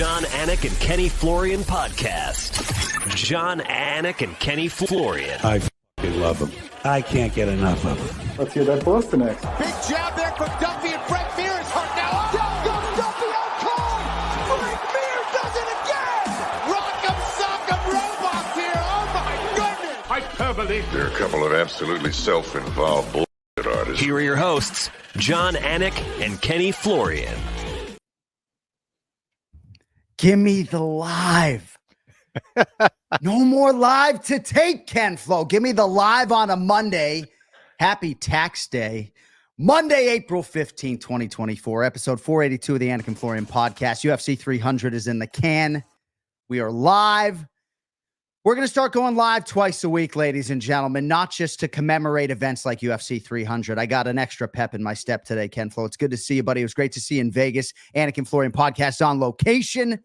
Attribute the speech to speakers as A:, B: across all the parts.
A: Jon Anik and Kenny Florian podcast. Jon Anik and Kenny Florian.
B: I f***ing love them. I can't get enough of them.
C: Let's hear that Boston next.
D: Big jab there from Duffy, and Frank Mir is hurt now. Down goes Duffy, out cold. Frank Mir does it again. Rock'em sock'em robots here. Oh my goodness.
C: Hyperbole.
E: There are a couple of absolutely self-involved bullshit artists.
A: Here are your hosts, Jon Anik and Kenny Florian.
F: Give me the live. No more live to tape, Ken Flo. Give me the live on a Monday. Happy tax day. Monday, April 15, 2024, episode 482 of the Anik and Florian podcast. UFC 300 is in the can. We are live. We're going to start going live twice a week, ladies and gentlemen, not just to commemorate events like UFC 300. I got an extra pep in my step today, Ken Flo. It's good to see you, buddy. It was great to see you in Vegas. Anik and Florian podcast on location.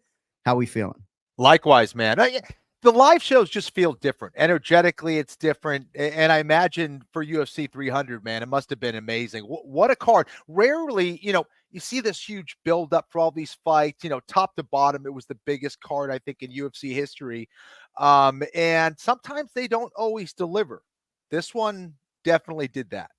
F: How we feeling?
G: Likewise, man. The live shows just feel different. Energetically, it's different. And I imagine for UFC 300, man, it must have been amazing. What a card. Rarely, you see this huge buildup for all these fights, top to bottom. It was the biggest card, I think, in UFC history. And sometimes they don't always deliver. This one definitely did that.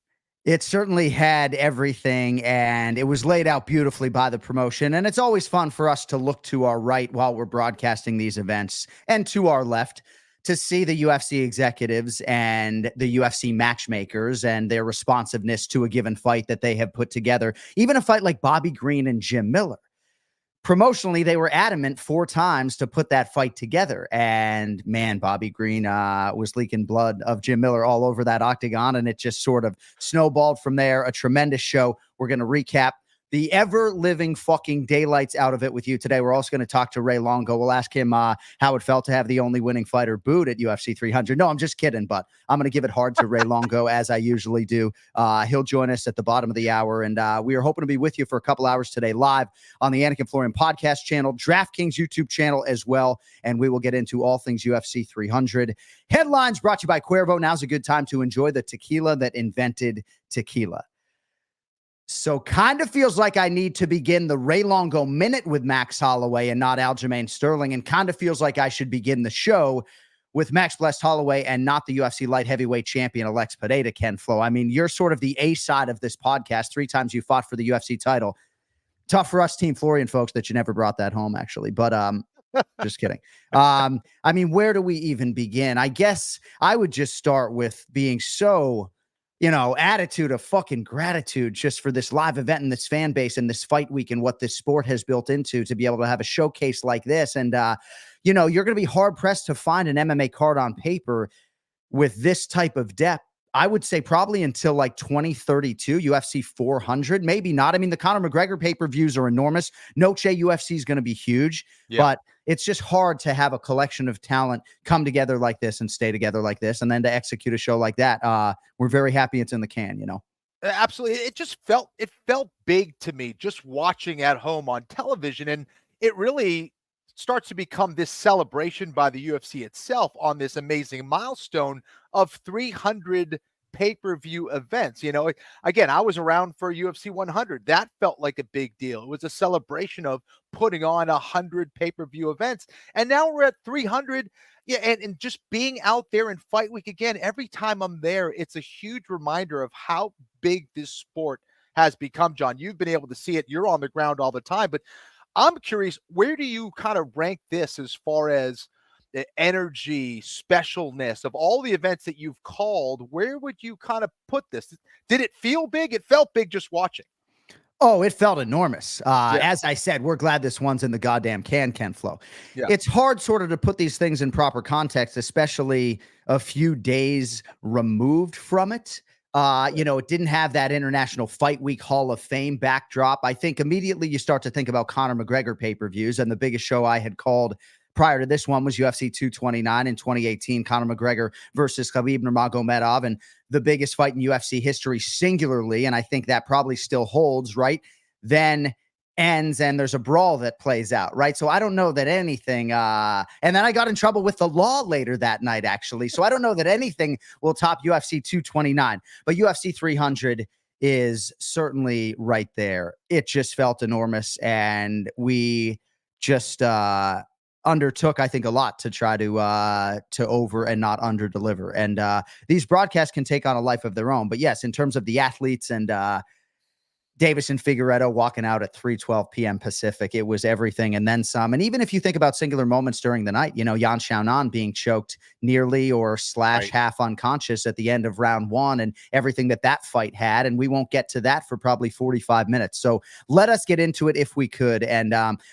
F: It certainly had everything, and it was laid out beautifully by the promotion. And it's always fun for us to look to our right while we're broadcasting these events, and to our left to see the UFC executives and the UFC matchmakers and their responsiveness to a given fight that they have put together. Even a fight like Bobby Green and Jim Miller. Promotionally, they were adamant 4 times to put that fight together. And man, Bobby Green was leaking blood of Jim Miller all over that octagon. And it just sort of snowballed from there. A tremendous show. We're going to recap the ever-living fucking daylights out of it with you today. We're also going to talk to Ray Longo. We'll ask him how it felt to have the only winning fighter booed at UFC 300. No, I'm just kidding, but I'm going to give it hard to Ray Longo as I usually do. He'll join us at the bottom of the hour, and we are hoping to be with you for a couple hours today live on the Anik and Florian podcast channel, DraftKings YouTube channel as well, and we will get into all things UFC 300. Headlines brought to you by Cuervo. Now's a good time to enjoy the tequila that invented tequila. So kind of feels like I need to begin the Ray Longo minute with Max Holloway and not Aljamain Sterling, and kind of feels like I should begin the show with Max Blessed Holloway and not the UFC light heavyweight champion Alex Pereira, Ken Flo. I mean, you're sort of the A side of this podcast. 3 times you fought for the UFC title. Tough for us Team Florian folks that you never brought that home, actually. But just kidding. I mean, where do we even begin? I guess I would just start with being so attitude of fucking gratitude just for this live event and this fan base and this fight week and what this sport has built into to be able to have a showcase like this. And, you're going to be hard pressed to find an MMA card on paper with this type of depth. I would say probably until like 2032, UFC 400, maybe not. I mean, the Conor McGregor pay-per-views are enormous. Noche UFC is going to be huge, but it's just hard to have a collection of talent come together like this and stay together like this. And then to execute a show like that, we're very happy it's in the can,
G: Absolutely. It felt big to me just watching at home on television. And it really starts to become this celebration by the UFC itself on this amazing milestone of 300 pay-per-view events. Again, I was around for UFC 100. That felt like a big deal. It was a celebration of putting on 100 pay-per-view events. And now we're at 300. Yeah, and just being out there in fight week again, every time I'm there, it's a huge reminder of how big this sport has become, John. You've been able to see it. You're on the ground all the time, but I'm curious, where do you kind of rank this as far as the energy, specialness of all the events that you've called? Where would you kind of put this? Did it feel big? It felt big just watching.
F: Oh, it felt enormous. As I said, we're glad this one's in the goddamn can, Ken Flo. Yeah. It's hard sort of to put these things in proper context, especially a few days removed from it. It didn't have that International Fight Week Hall of Fame backdrop. I think immediately you start to think about Conor McGregor pay-per-views, and the biggest show I had called prior to this one was UFC 229 in 2018, Conor McGregor versus Khabib Nurmagomedov, and the biggest fight in UFC history singularly, and I think that probably still holds, right? Then ends and there's a brawl that plays out, right? So I don't know that anything, and then I got in trouble with the law later that night, actually. So I don't know that anything will top UFC 229, but UFC 300 is certainly right there. It just felt enormous, and we just undertook, I think, a lot to try to over and not under deliver. And these broadcasts can take on a life of their own. But yes, in terms of the athletes and Davis and Figueiredo walking out at 3:12 p.m. Pacific, it was everything and then some. And even if you think about singular moments during the night, Yan Xiaonan being choked nearly or / half unconscious at the end of round 1 and everything that fight had. And we won't get to that for probably 45 minutes. So let us get into it if we could. And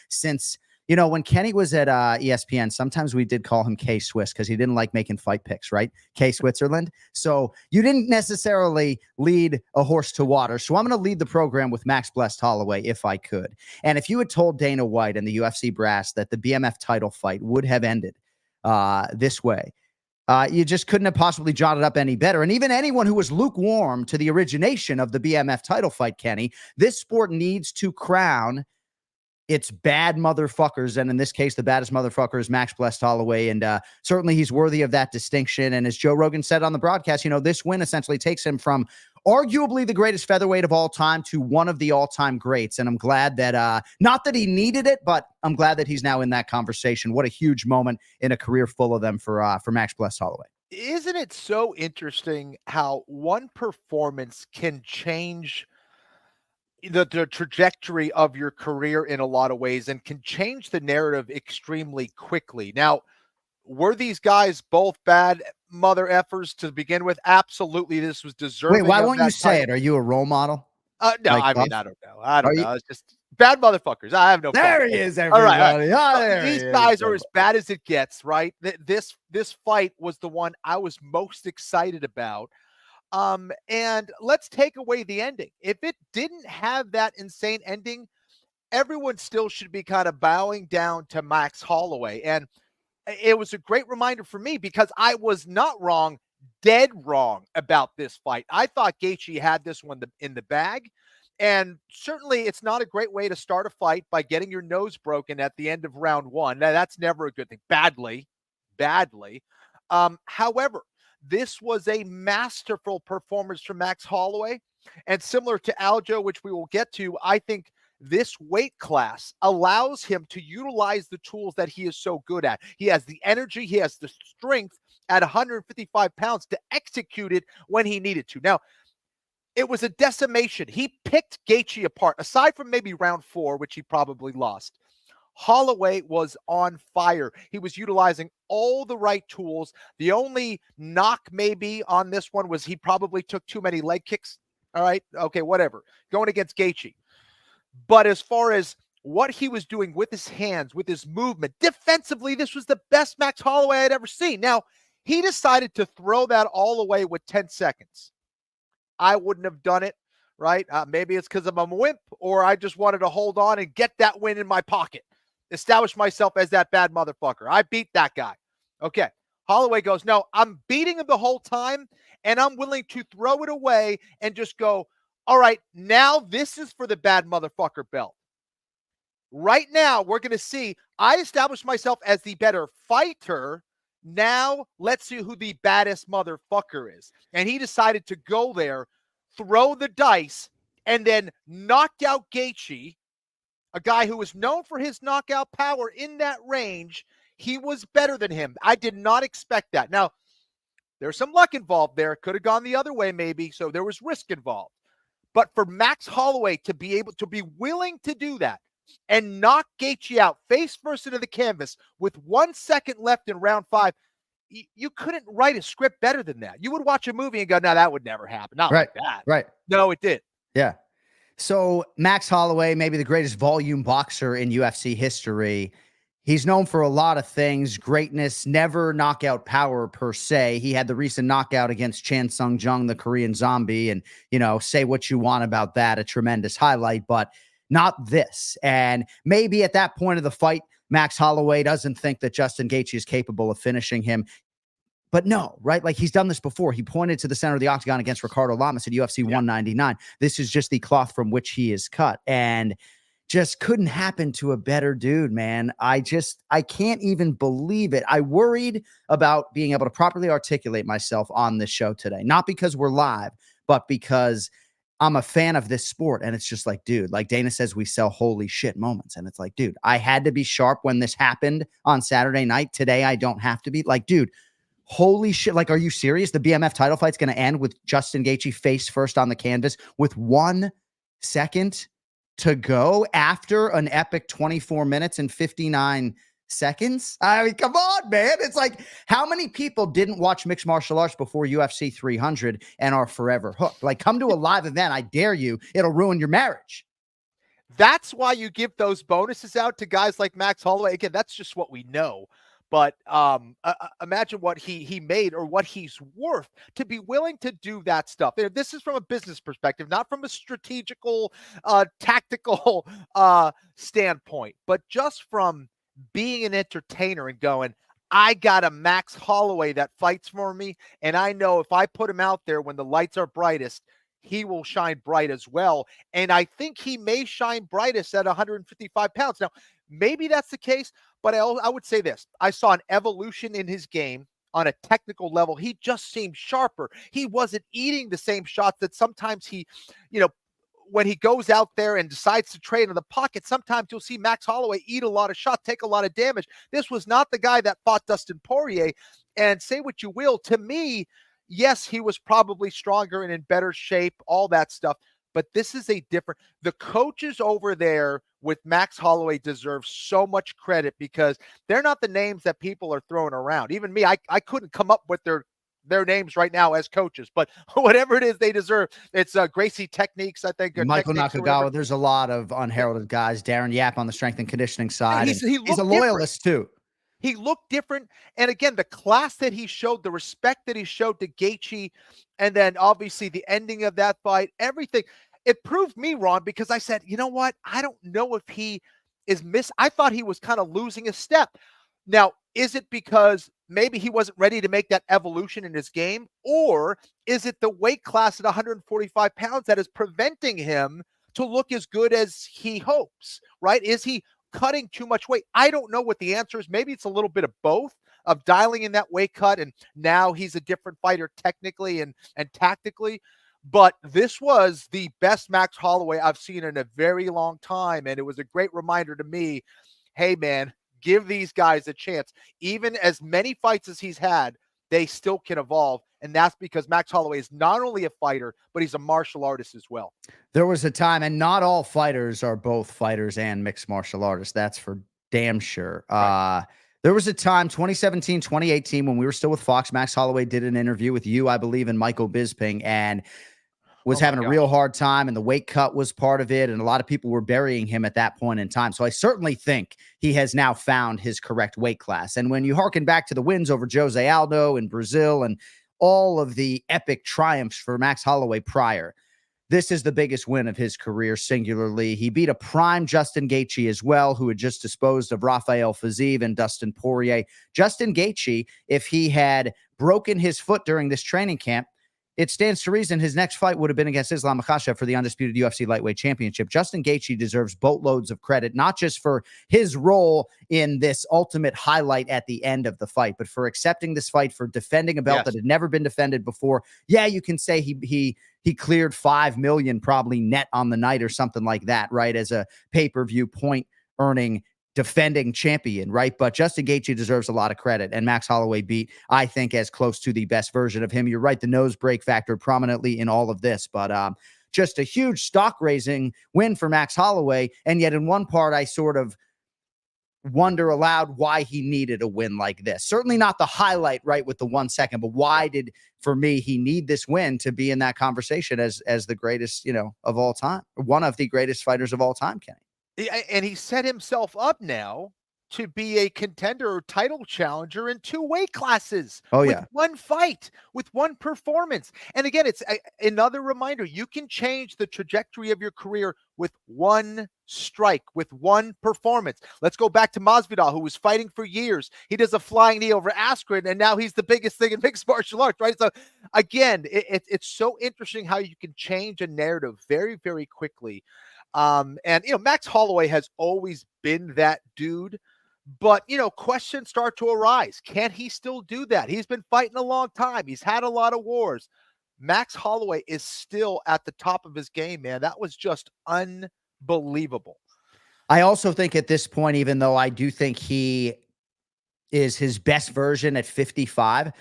F: since when Kenny was at ESPN, sometimes we did call him K-Swiss because he didn't like making fight picks, right? K-Switzerland. So you didn't necessarily lead a horse to water. So I'm going to lead the program with Max Blessed Holloway if I could. And if you had told Dana White and the UFC brass that the BMF title fight would have ended this way, you just couldn't have possibly jotted up any better. And even anyone who was lukewarm to the origination of the BMF title fight, Kenny, this sport needs to crown its bad motherfuckers. And in this case, the baddest motherfucker is Max Blessed Holloway. And certainly he's worthy of that distinction. And as Joe Rogan said on the broadcast, this win essentially takes him from arguably the greatest featherweight of all time to one of the all-time greats. And I'm glad that, not that he needed it, but I'm glad that he's now in that conversation. What a huge moment in a career full of them for Max Blessed Holloway.
G: Isn't it so interesting how one performance can change the trajectory of your career in a lot of ways and can change the narrative extremely quickly? Now, were these guys both bad mother effers to begin with? Absolutely. This was deserving.
F: Wait, why won't you say it? Are you a role model?
G: No, I don't know. I don't know. It's just bad motherfuckers. I have no
F: There he is, everybody.
G: All right. These guys are as bad as it gets, right? This fight was the one I was most excited about. And let's take away the ending. If it didn't have that insane ending, everyone still should be kind of bowing down to Max Holloway. And it was a great reminder for me because I was not wrong, dead wrong about this fight. I thought Gaethje had this one in the bag. And certainly it's not a great way to start a fight by getting your nose broken at the end of round 1. Now, that's never a good thing. Badly. However, this was a masterful performance from Max Holloway. And similar to Aljo, which we will get to, I think this weight class allows him to utilize the tools that he is so good at. He has the energy, he has the strength at 155 pounds to execute it when he needed to. Now, it was a decimation. He picked Gaethje apart, aside from maybe round 4, which he probably lost. Holloway was on fire. He was utilizing all the right tools. The only knock maybe on this one was he probably took too many leg kicks. All right. Okay, whatever. Going against Gaethje. But as far as what he was doing with his hands, with his movement, defensively, this was the best Max Holloway I'd ever seen. Now, he decided to throw that all away with 10 seconds. I wouldn't have done it, right? Maybe it's because I'm a wimp, or I just wanted to hold on and get that win in my pocket. Establish myself as that bad motherfucker. I beat that guy. Okay. Holloway goes, no, I'm beating him the whole time, and I'm willing to throw it away and just go, all right, now this is for the bad motherfucker belt. Right now, we're going to see, I established myself as the better fighter. Now, let's see who the baddest motherfucker is. And he decided to go there, throw the dice, and then knocked out Gaethje, a guy who was known for his knockout power in that range. He was better than him. I did not expect that. Now, there's some luck involved there. Could have gone the other way maybe, so there was risk involved. But for Max Holloway to be willing to do that and knock Gaethje out face first into the canvas with 1 second left in round 5, you couldn't write a script better than that. You would watch a movie and go, no, that would never happen. Not like that.
F: Right.
G: No, it did.
F: Yeah. So Max Holloway, maybe the greatest volume boxer in UFC history. He's known for a lot of things, greatness, never knockout power per se. He had the recent knockout against Chan Sung Jung, the Korean zombie. And, say what you want about that, a tremendous highlight, but not this. And maybe at that point of the fight, Max Holloway doesn't think that Justin Gaethje is capable of finishing him. But no, right? Like, he's done this before. He pointed to the center of the octagon against Ricardo Lamas at UFC 199. This is just the cloth from which he is cut. And just couldn't happen to a better dude, man. I can't even believe it. I worried about being able to properly articulate myself on this show today. Not because we're live, but because I'm a fan of this sport. And it's just like, dude, like Dana says, we sell holy shit moments. And it's like, dude, I had to be sharp when this happened on Saturday night. Today, I don't have to be. Like, dude, holy shit. Like, are you serious? The BMF title fight's going to end with Justin Gaethje face first on the canvas with 1 second to go after an epic 24 minutes and 59 seconds. I mean, come on, man. It's like, how many people didn't watch mixed martial arts before UFC 300 and are forever hooked? Like, come to a live event. I dare you. It'll ruin your marriage.
G: That's why you give those bonuses out to guys like Max Holloway. Again, that's just what we know. But imagine what he made or what he's worth to be willing to do that stuff. And this is from a business perspective, not from a strategical, tactical standpoint, but just from being an entertainer and going, I got a Max Holloway that fights for me. And I know if I put him out there when the lights are brightest, he will shine bright as well. And I think he may shine brightest at 155 pounds. Now, maybe that's the case, but I would say this. I saw an evolution in his game on a technical level. He just seemed sharper. He wasn't eating the same shots that sometimes he, when he goes out there and decides to trade in the pocket, sometimes you'll see Max Holloway eat a lot of shots, take a lot of damage. This was not the guy that fought Dustin Poirier. And say what you will, to me, yes, he was probably stronger and in better shape, all that stuff. But this is the coaches over there with Max Holloway deserve so much credit because they're not the names that people are throwing around. Even me, I couldn't come up with their names right now as coaches, but whatever it is they deserve. It's Gracie Techniques, I think.
F: Michael Nakagawa. There's a lot of unheralded guys. Darren Yap on the strength and conditioning side. He's a loyalist too.
G: He looked different. And again, the class that he showed, the respect that he showed to Gaethje, and then obviously the ending of that fight, everything. It proved me wrong because I said, you know what? I don't know if he is I thought he was kind of losing a step. Now, is it because maybe he wasn't ready to make that evolution in his game? Or is it the weight class at 145 pounds that is preventing him to look as good as he hopes, right? Is he cutting too much weight? I don't know what the answer is. Maybe it's a little bit of both, of dialing in that weight cut, and now he's a different fighter technically and tactically. But this was the best Max Holloway I've seen in a very long time, and it was a great reminder to me, hey, man, give these guys a chance. Even as many fights as he's had, they still can evolve, and that's because Max Holloway is not only a fighter, but he's a martial artist as well.
F: There was a time, and not all fighters are both fighters and mixed martial artists. That's for damn sure. Right. There was a time, 2017, 2018, when we were still with Fox. Max Holloway did an interview with you, I believe, and Michael Bisping, and was having a real hard time, and the weight cut was part of it, and a lot of people were burying him at that point in time. So I certainly think he has now found his correct weight class. And when you hearken back to the wins over Jose Aldo in Brazil and all of the epic triumphs for Max Holloway prior, this is the biggest win of his career singularly. He beat a prime Justin Gaethje as well, who had just disposed of Rafael Fiziev and Dustin Poirier. Justin Gaethje, if he had broken his foot during this training camp, it stands to reason his next fight would have been against Islam Makhachev for the undisputed UFC lightweight championship. Justin Gaethje deserves boatloads of credit, not just for his role in this ultimate highlight at the end of the fight, but for accepting this fight, for defending a belt that had never been defended before. Yeah, you can say he cleared $5 million probably net on the night or something like that, right? As a pay-per-view point earning defending champion, right? But Justin Gaethje deserves a lot of credit, and Max Holloway beat, I think, as close to the best version of him. You're right, the nose break factor prominently in all of this, but just a huge stock raising win for Max Holloway. And yet in one part, I sort of wonder aloud why he needed a win like this. Certainly not the highlight, right, with the 1 second, but why did, for me, he need this win to be in that conversation as the greatest, of all time, one of the greatest fighters of all time, Kenny?
G: And he set himself up now to be a contender or title challenger in 2 weight classes. With one fight, with one performance. And again, it's another reminder. You can change the trajectory of your career with one strike, with one performance. Let's go back to Masvidal, who was fighting for years. He does a flying knee over Askren, and now he's the biggest thing in mixed martial arts, right? So again, it's so interesting how you can change a narrative very, very quickly. And Max Holloway has always been that dude, but questions start to arise. Can he still do that? He's been fighting a long time. He's had a lot of wars. Max Holloway is still at the top of his game, man. That was just unbelievable.
F: I also think at this point, even though I do think he is his best version at 55,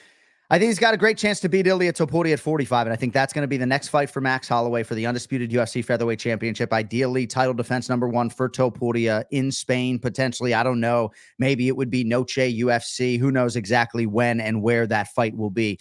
F: I think he's got a great chance to beat Ilia Topuria at 45, and I think that's going to be the next fight for Max Holloway for the undisputed UFC featherweight championship. Ideally, title defense number 1 for Topuria in Spain, potentially. I don't know. Maybe it would be Noche UFC. Who knows exactly when and where that fight will be.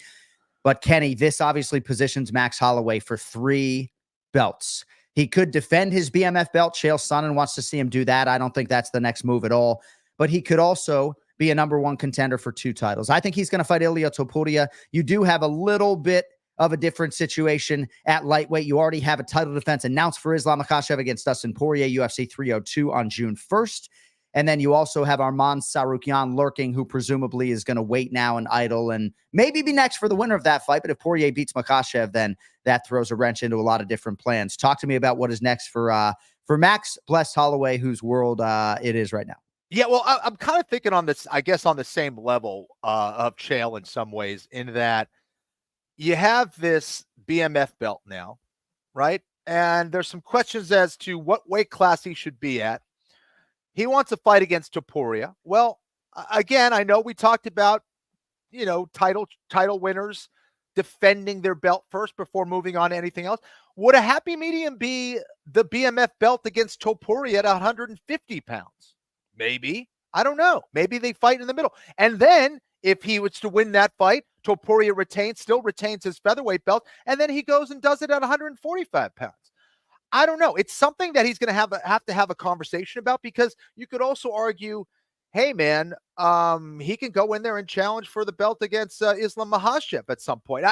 F: But Kenny, this obviously positions Max Holloway for 3 belts. He could defend his BMF belt. Chael Sonnen wants to see him do that. I don't think that's the next move at all. But he could also be a number 1 contender for 2 titles. I think he's going to fight Ilia Topuria. You do have a little bit of a different situation at lightweight. You already have a title defense announced for Islam Makhachev against Dustin Poirier, UFC 302 on June 1st. And then you also have Arman Tsarukyan lurking, who presumably is going to wait now and idle and maybe be next for the winner of that fight. But if Poirier beats Makhachev, then that throws a wrench into a lot of different plans. Talk to me about what is next for Max bless Holloway, whose world it is right now.
G: Yeah, well, I'm kind of thinking on this, I guess, on the same level of Chael in some ways, in that you have this BMF belt now, right? And there's some questions as to what weight class he should be at. He wants to fight against Topuria. Well, again, I know we talked about, title winners defending their belt first before moving on to anything else. Would a happy medium be the BMF belt against Topuria at 150 pounds? Maybe. I don't know. Maybe they fight in the middle. And then if he was to win that fight, Topuria still retains his featherweight belt, and then he goes and does it at 145 pounds. I don't know. It's something that he's going to have to have a conversation about, because you could also argue, hey, man, he can go in there and challenge for the belt against Islam Makhachev at some point.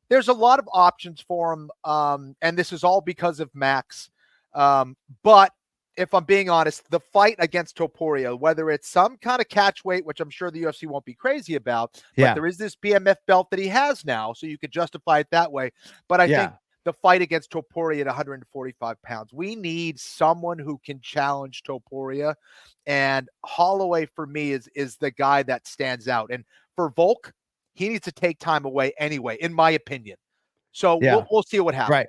G: There's a lot of options for him, and this is all because of Max. But if I'm being honest, the fight against Topuria, whether it's some kind of catch weight, which I'm sure the UFC won't be crazy about, but there is this BMF belt that he has now, so you could justify it that way. But I think the fight against Topuria at 145 pounds, we need someone who can challenge Topuria, and Holloway for me is the guy that stands out. And for Volk, he needs to take time away anyway, in my opinion. So we'll see what happens.
F: Right.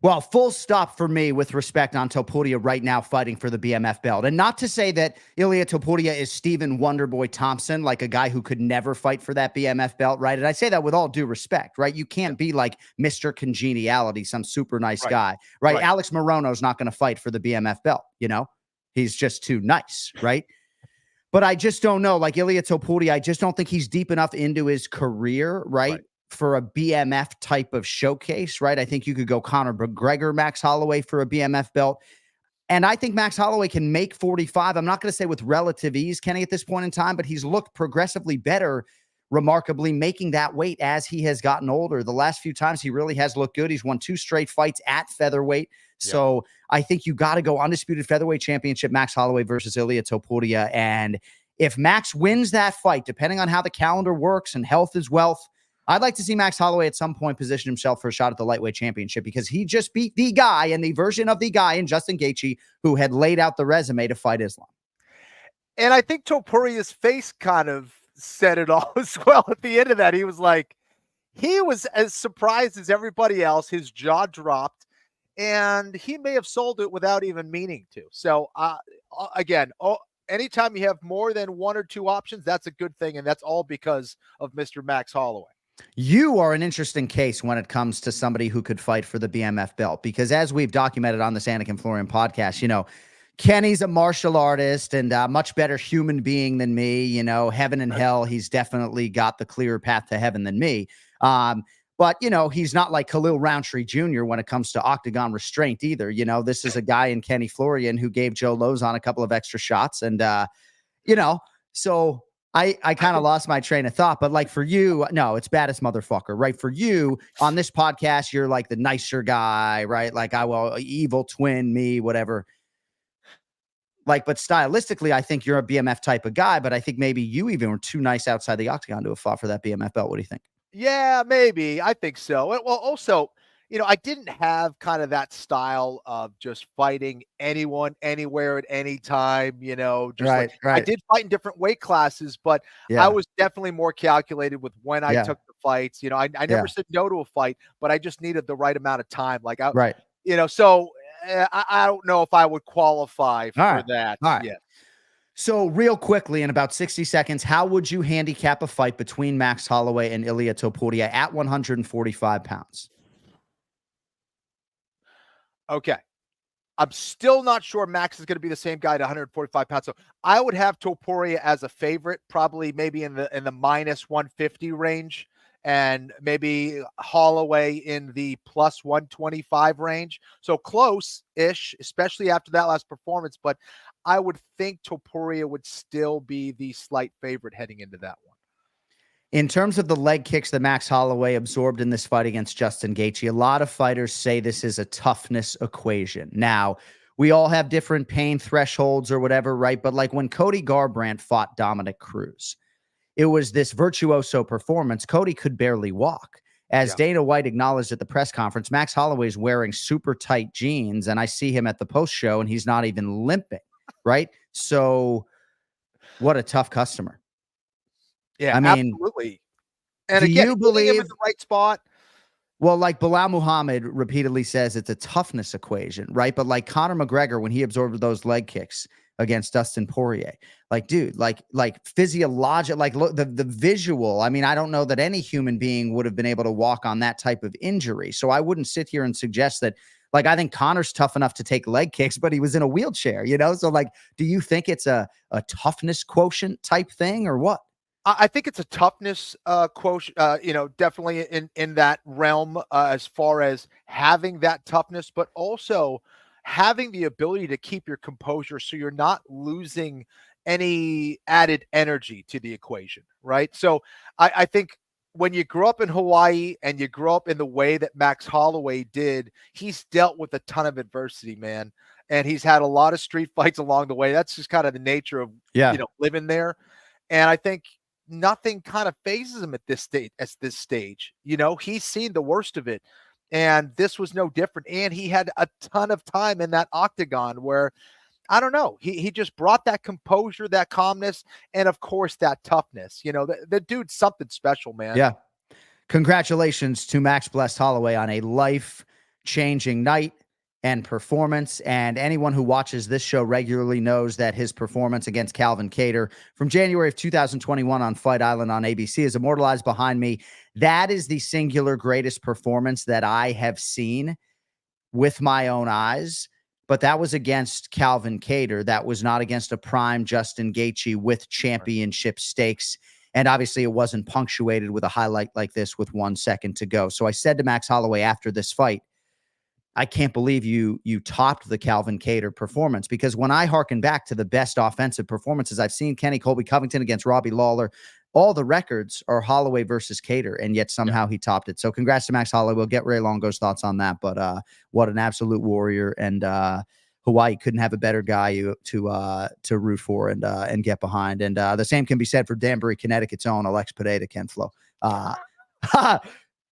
F: Well, full stop for me with respect on Topuria right now fighting for the BMF belt. And not to say that Ilia Topuria is Stephen Wonderboy Thompson, like a guy who could never fight for that BMF belt, right? And I say that with all due respect, right? You can't be like Mr. Congeniality, some super nice guy, right? Alex Morono's not going to fight for the BMF belt, He's just too nice, right? But I just don't know. Like Ilia Topuria, I just don't think he's deep enough into his career, right? For a BMF type of showcase, right? I think you could go Conor McGregor, Max Holloway for a BMF belt. And I think Max Holloway can make 45. I'm not going to say with relative ease, Kenny, at this point in time, but he's looked progressively better, remarkably, making that weight as he has gotten older. The last few times he really has looked good. He's won 2 straight fights at featherweight. So I think you got to go undisputed featherweight championship, Max Holloway versus Ilia Topuria. And if Max wins that fight, depending on how the calendar works and health is wealth, I'd like to see Max Holloway at some point position himself for a shot at the lightweight championship, because he just beat the guy and the version of the guy in Justin Gaethje who had laid out the resume to fight Islam.
G: And I think Topuria's face kind of said it all as well. At the end of that, he was like, he was as surprised as everybody else. His jaw dropped, and he may have sold it without even meaning to. So again, anytime you have more than 1 or 2 options, that's a good thing. And that's all because of Mr. Max Holloway.
F: You are an interesting case when it comes to somebody who could fight for the BMF belt, because as we've documented on the Anik and Florian podcast, Kenny's a martial artist and a much better human being than me, heaven and hell. He's definitely got the clearer path to heaven than me. But, he's not like Khalil Roundtree Jr. when it comes to octagon restraint either. This is a guy in Kenny Florian who gave Joe Lozon a couple of extra shots. And, so I kind of lost my train of thought, but like for you, no, it's baddest motherfucker, right? For you on this podcast, you're like the nicer guy, right? Like evil twin me, whatever. Like, but stylistically, I think you're a BMF type of guy, but I think maybe you even were too nice outside the octagon to have fought for that BMF belt. What do you think?
G: Yeah, maybe. I think so. Well, also, I didn't have kind of that style of just fighting anyone, anywhere, at any time, just like I
F: Right.
G: did fight in different weight classes, but I
F: Yeah.
G: was definitely more calculated with when I
F: Yeah.
G: took the fights. I never
F: Yeah.
G: said no to a fight, but I just needed the right amount of time.
F: Right.
G: So I don't know if I would qualify
F: All
G: for
F: right.
G: that.
F: All right.
G: Yeah.
F: So real quickly, in about 60 seconds, how would you handicap a fight between Max Holloway and Ilia Topuria at 145 pounds?
G: Okay. I'm still not sure Max is going to be the same guy at 145 pounds. So I would have Topuria as a favorite, probably maybe in the minus 150 range, and maybe Holloway in the plus 125 range. So close-ish, especially after that last performance. But I would think Topuria would still be the slight favorite heading into that one.
F: In terms of the leg kicks that Max Holloway absorbed in this fight against Justin Gaethje, a lot of fighters say this is a toughness equation. Now, we all have different pain thresholds or whatever, right? But like when Cody Garbrandt fought Dominic Cruz, it was this virtuoso performance. Cody could barely walk. As Dana White acknowledged at the press conference, Max Holloway is wearing super tight jeans, and I see him at the post show, and he's not even limping, right? So what a tough customer.
G: Yeah,
F: I mean,
G: absolutely. And
F: do
G: again,
F: you
G: hitting him in
F: believe
G: the right spot.
F: Well, like Bilal Muhammad repeatedly says it's a toughness equation, right? But like Conor McGregor, when he absorbed those leg kicks against Dustin Poirier, like, dude, like physiological, like look, the visual. I mean, I don't know that any human being would have been able to walk on that type of injury. So I wouldn't sit here and suggest that, like, I think Conor's tough enough to take leg kicks, but he was in a wheelchair, So like, do you think it's a toughness quotient type thing or what?
G: I think it's a toughness quotient, definitely in that realm as far as having that toughness, but also having the ability to keep your composure so you're not losing any added energy to the equation, right? So I think when you grow up in Hawaii and you grow up in the way that Max Holloway did, he's dealt with a ton of adversity, man. And he's had a lot of street fights along the way. That's just kind of the nature of, living there. And I think nothing kind of phases him at this stage. He's seen the worst of it. And this was no different. And he had a ton of time in that octagon where, I don't know, he just brought that composure, that calmness, and of course that toughness. The dude's something special, man.
F: Yeah. Congratulations to Max Blessed Holloway on a life-changing night and performance. And anyone who watches this show regularly knows that his performance against Calvin Kattar from January of 2021 on Fight Island on ABC is immortalized behind me. That is the singular greatest performance that I have seen with my own eyes. But that was against Calvin Kattar. That was not against a prime Justin Gaethje with championship stakes. And obviously it wasn't punctuated with a highlight like this with 1 second to go. So I said to Max Holloway after this fight, I can't believe you topped the Calvin Kattar performance, because when I hearken back to the best offensive performances I've seen, Kenny Colby Covington against Robbie Lawler, all the records are Holloway versus Kattar, and yet somehow he topped it. So congrats to Max Holloway. We'll get Ray Longo's thoughts on that, but what an absolute warrior. And Hawaii couldn't have a better guy to root for and get behind. And the same can be said for Danbury, Connecticut's own Alex Pereira, Ken Flo.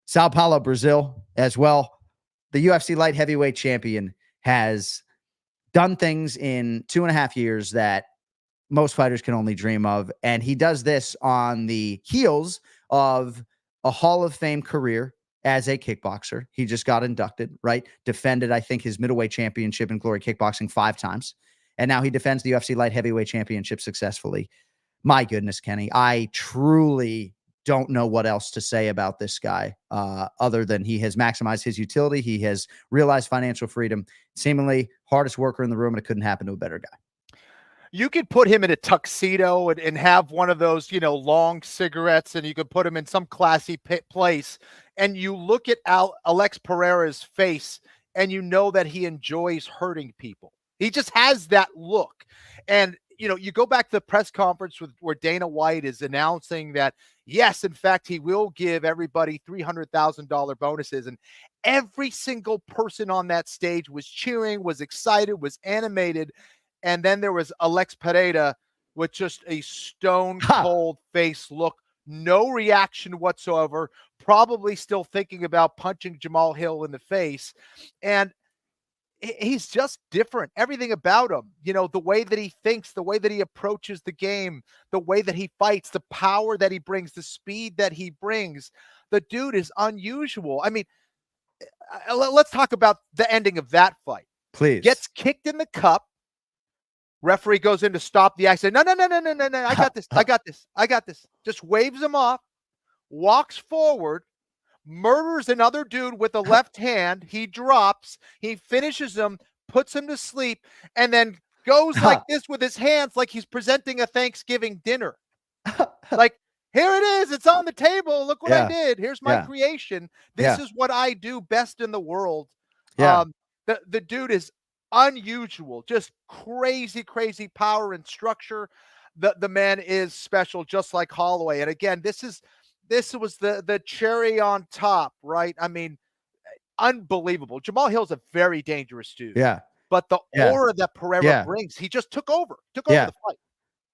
F: Sao Paulo, Brazil as well. The UFC light heavyweight champion has done things in 2.5 years that most fighters can only dream of. And he does this on the heels of a Hall of Fame career as a kickboxer. He just got inducted, right? Defended, I think, his middleweight championship in Glory Kickboxing 5 times. And now he defends the UFC light heavyweight championship successfully. My goodness, Kenny, I truly don't know what else to say about this guy other than he has maximized his utility. He has realized financial freedom, seemingly hardest worker in the room, and it couldn't happen to a better guy.
G: You could put him in a tuxedo and have one of those, long cigarettes, and you could put him in some classy place. And you look at Alex Pereira's face and you know that he enjoys hurting people. He just has that look. And, you go back to the press conference where Dana White is announcing that, yes, in fact, he will give everybody $300,000 bonuses. And every single person on that stage was cheering, was excited, was animated. And then there was Alex Pereira with just a stone cold face look, no reaction whatsoever, probably still thinking about punching Jamal Hill in the face. And he's just different. Everything about him, the way that he thinks, the way that he approaches the game, the way that he fights, the power that he brings, the speed that he brings. The dude is unusual. I mean, let's talk about the ending of that fight.
F: Please.
G: Gets kicked in the cup. Referee goes in to stop the accident. No. I got this. Just waves him off, walks forward, murders another dude with a left hand. He drops, he finishes him, puts him to sleep, and then goes like this with his hands like he's presenting a Thanksgiving dinner. Like, here it is. It's on the table. Look what I did. Here's my creation. This is what I do best in the world.
F: Yeah.
G: The dude is unusual, just crazy power and structure. The man is special, just like Holloway. And again, this was the cherry on top, right? I mean, unbelievable. Jamal Hill's a very dangerous dude.
F: Yeah.
G: But the aura that Pereira brings, he just took over the fight.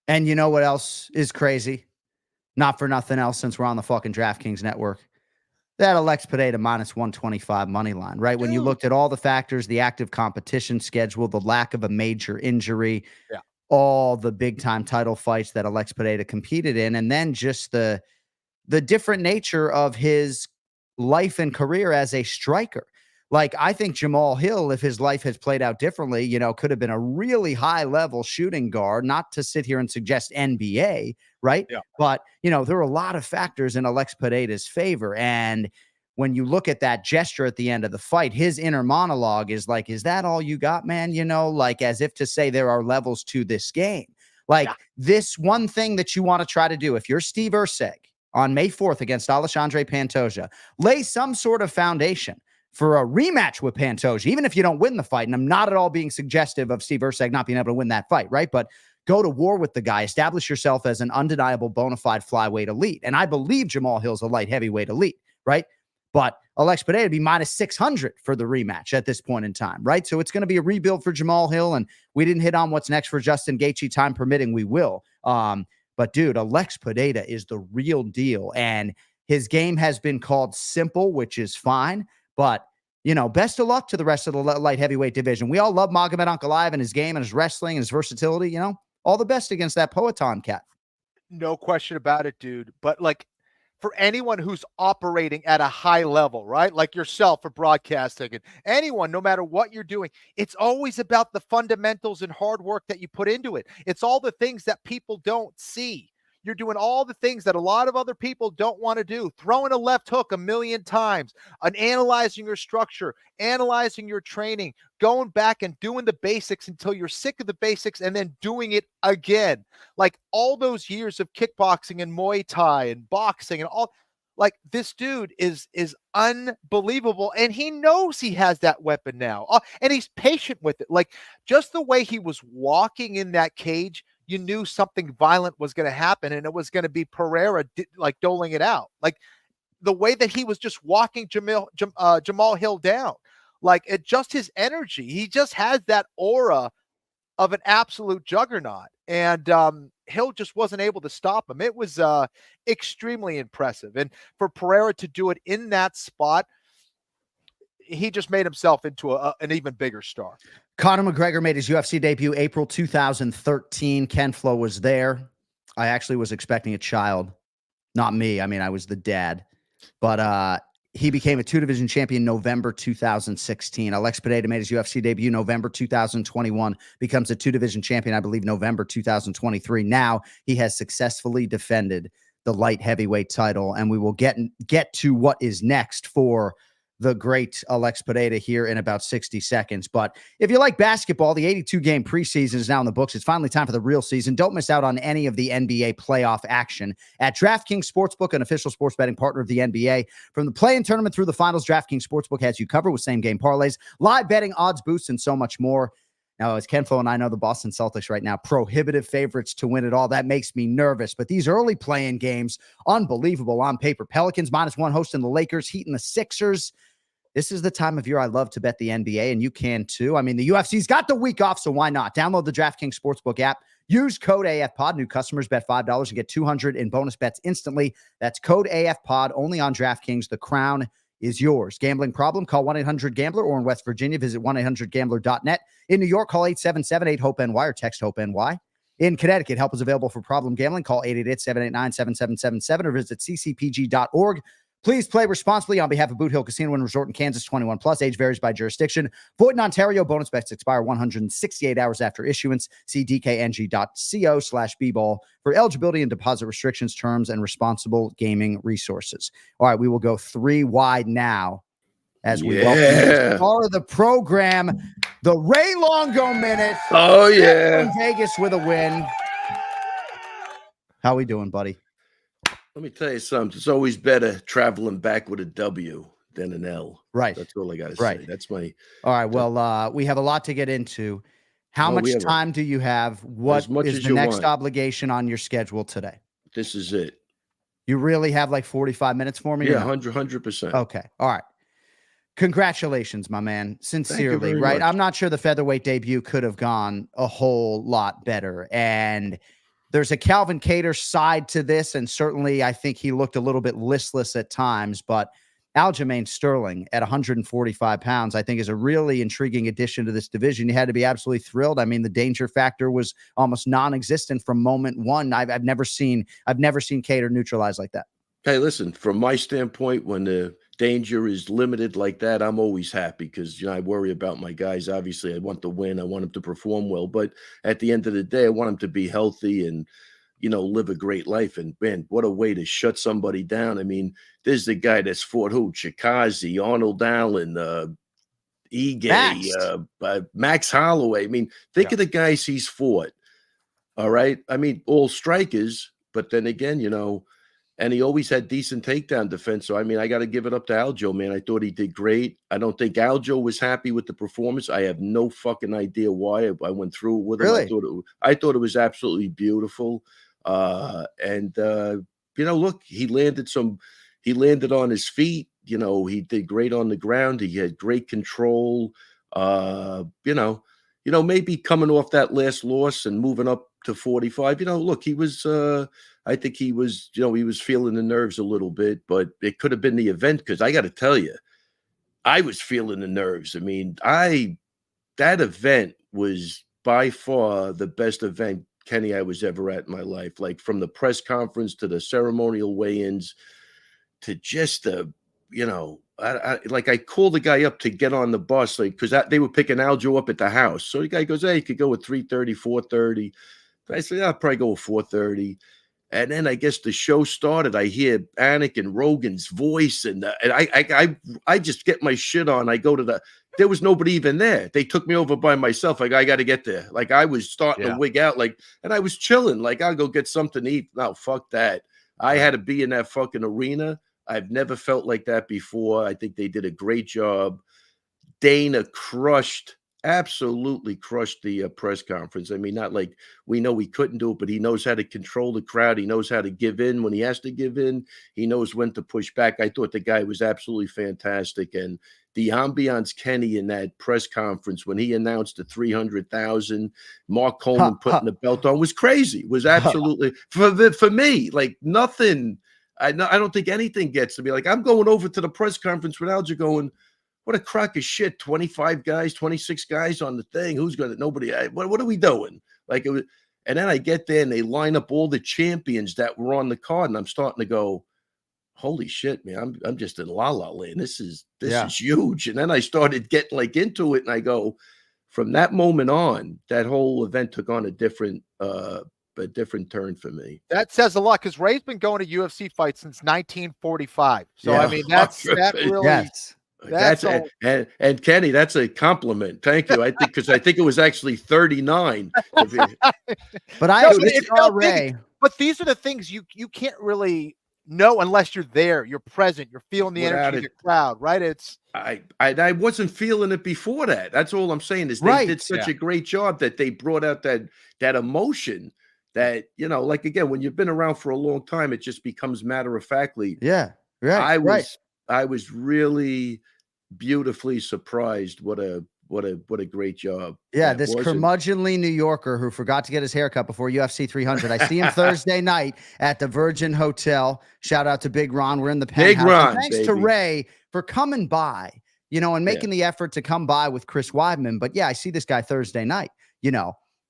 F: And you know what else is crazy? Not for nothing else, since we're on the fucking DraftKings network. That Alex Pereira minus 125 money line, right? When you looked at all the factors, the active competition schedule, the lack of a major injury, all the big time title fights that Alex Pereira competed in, and then just the different nature of his life and career as a striker. Like, I think Jamal Hill, if his life has played out differently, could have been a really high level shooting guard, not to sit here and suggest NBA, right? Yeah. But, there are a lot of factors in Alex Pereira's favor. And when you look at that gesture at the end of the fight, his inner monologue is like, is that all you got, man? Like as if to say there are levels to this game. Like this one thing that you want to try to do, if you're Steve Erceg on May 4th against Alexandre Pantoja, lay some sort of foundation for a rematch with Pantoja, even if you don't win the fight. And I'm not at all being suggestive of Steve Erceg not being able to win that fight, right? But go to war with the guy, establish yourself as an undeniable bona fide flyweight elite. And I believe Jamal Hill's a light heavyweight elite, right? But Alex Pereira would be minus 600 for the rematch at this point in time, right? So it's going to be a rebuild for Jamal Hill. And we didn't hit on what's next for Justin Gaethje. Time permitting, we will. But dude, Alex Pereira is the real deal. And his game has been called simple, which is fine. But, best of luck to the rest of the light heavyweight division. We all love Magomed Ankalaev and his game and his wrestling and his versatility. All the best against that Poatan cat.
G: No question about it, dude. But like, for anyone who's operating at a high level, right? Like yourself for broadcasting and anyone, no matter what you're doing, it's always about the fundamentals and hard work that you put into it. It's all the things that people don't see. You're doing all the things that a lot of other people don't want to do. Throwing a left hook a million times, and analyzing your structure, analyzing your training, going back and doing the basics until you're sick of the basics and then doing it again. Like all those years of kickboxing and Muay Thai and boxing and all, like this dude is unbelievable. And he knows he has that weapon now. And he's patient with it. Like just the way he was walking in that cage, you knew something violent was going to happen, and it was going to be Pereira like doling it out. Like the way that he was just walking Jamal Hill down, like it just his energy. He just has that aura of an absolute juggernaut, and Hill just wasn't able to stop him. It was extremely impressive, and for Pereira to do it in that spot, he just made himself into an even bigger star.
F: Conor McGregor made his UFC debut April 2013. Ken Flo was there. I actually was expecting a child. Not me. I mean, I was the dad. But he became a two-division champion November 2016. Alex Pereira made his UFC debut November 2021. Becomes a two-division champion, I believe, November 2023. Now he has successfully defended the light heavyweight title. And we will get to what is next for the great Alex Pereira here in about 60 seconds. But if you like basketball, the 82-game preseason is now in the books. It's finally time for the real season. Don't miss out on any of the NBA playoff action at DraftKings Sportsbook, an official sports betting partner of the NBA. From the play-in tournament through the finals, DraftKings Sportsbook has you covered with same-game parlays, live betting, odds boosts, and so much more. Now, as Ken Flo and I know, the Boston Celtics right now, prohibitive favorites to win it all. That makes me nervous. But these early play-in games, unbelievable on paper. Pelicans -1 hosting the Lakers, Heat and the Sixers. This is the time of year I love to bet the NBA, and you can too. I mean, the UFC's got the week off, so why not? Download the DraftKings Sportsbook app. Use code AFPOD. New customers bet $5 and get $200 in bonus bets instantly. That's code AFPOD only on DraftKings. The crown is yours. Gambling problem? Call 1-800-GAMBLER, or in West Virginia, visit 1-800-GAMBLER.net. In New York, call 877-8-HOPE-NY or text HOPE-NY. In Connecticut, help is available for problem gambling. Call 888-789-7777 or visit ccpg.org. Please play responsibly on behalf of Boot Hill Casino and Resort in Kansas. 21 plus. Age varies by jurisdiction. Void in Ontario. Bonus bets expire 168 hours after issuance. See dkng.co/bball for eligibility and deposit restrictions, terms, and responsible gaming resources. All right, we will go 3 wide now as we welcome the star of the program, the Ray Longo Minute.
C: Oh, yeah.
F: From Vegas with a win. How we doing, buddy?
C: Let me tell you something. It's always better traveling back with a W than an L.
F: Right.
C: That's all I got to say.
F: Right.
C: That's my.
F: All right. Well, we have a lot to get into. How much time do you have? What is the next obligation on your schedule today?
C: This is it.
F: You really have like 45 minutes for me?
C: Yeah, 100%.
F: Okay. All right. Congratulations, my man. Sincerely, right?
C: Much.
F: I'm not sure the featherweight debut could have gone a whole lot better. And there's a Calvin Kattar side to this, and certainly I think he looked a little bit listless at times, but Aljamain Sterling at 145 pounds, I think, is a really intriguing addition to this division. You had to be absolutely thrilled. I mean, the danger factor was almost non-existent from moment one. I've never seen Kattar neutralized like that.
C: Hey, listen, from my standpoint, when the danger is limited like that, I'm always happy because, I worry about my guys. Obviously, I want to win. I want them to perform well. But at the end of the day, I want them to be healthy and, live a great life. And, man, what a way to shut somebody down. I mean, there's the guy that's fought who? Chikazi, Arnold Allen, Ige, Max Holloway. I mean, think of the guys he's fought. All right? I mean, all strikers. But then again, and he always had decent takedown defense. So, I mean, I got to give it up to Aljo, man. I thought he did great. I don't think Aljo was happy with the performance. I have no fucking idea why. I went through it with him.
F: Really?
C: I thought it was absolutely beautiful. Look, he landed on his feet. He did great on the ground. He had great control. Maybe coming off that last loss and moving up to 45, look, he was, I think he was, he was feeling the nerves a little bit, but it could have been the event. Cause I got to tell you, I was feeling the nerves. I mean, that event was by far the best event, Kenny, I was ever at in my life. Like from the press conference to the ceremonial weigh-ins to just the, I called the guy up to get on the bus, because they were picking Aljo up at the house. So the guy goes, hey, you could go with 3:30, 4:30. I said, I'll probably go with 4:30. And then I guess the show started. I hear Anik and Rogan's voice, and I just get my shit on. I go to there was nobody even there. They took me over by myself. I got to get there. Like I was starting to wig out, and I was chilling. Like I'll go get something to eat. No, fuck that. I had to be in that fucking arena. I've never felt like that before. I think they did a great job. Dana absolutely crushed the press conference. I mean, not like we know he couldn't do it, but he knows how to control the crowd. He knows how to give in when he has to give in. He knows when to push back. I thought the guy was absolutely fantastic. And the ambiance, Kenny, in that press conference when he announced the 300,000, Mark Coleman putting the belt on was crazy. It was absolutely for me, like nothing. I don't think anything gets to me. Like I'm going over to the press conference with Aljo going, what a crock of shit. 25 guys, 26 guys on the thing. Who's going to, nobody, what are we doing? Like it was, and then I get there and they line up all the champions that were on the card. And I'm starting to go, holy shit, man, I'm just in la la land. This is huge. And then I started getting into it and I go, from that moment on, that whole event took on a different turn for me.
G: That says a lot because Ray's been going to UFC fights since 1945. So I mean, that really.
C: Yes. And Kenny, that's a compliment. Thank you. I think it was actually 39.
G: But Ray. But these are the things you can't really know unless you're there. You're present. You're feeling the energy of the crowd, right?
C: I wasn't feeling it before that. That's all I'm saying is they did such a great job that they brought out that emotion. That, again, when you've been around for a long time, it just becomes matter-of-factly.
F: Yeah, right.
C: I was really beautifully surprised what a what a great job.
F: Yeah,
C: that
F: this
C: was.
F: curmudgeonly New Yorker who forgot to get his haircut before UFC 300. I see him Thursday night at the Virgin Hotel. Shout out to Big Ron. We're in the penthouse.
C: Big Ron,
F: And thanks to
C: baby.
F: Ray for coming by, and making the effort to come by with Chris Weidman. But yeah, I see this guy Thursday night,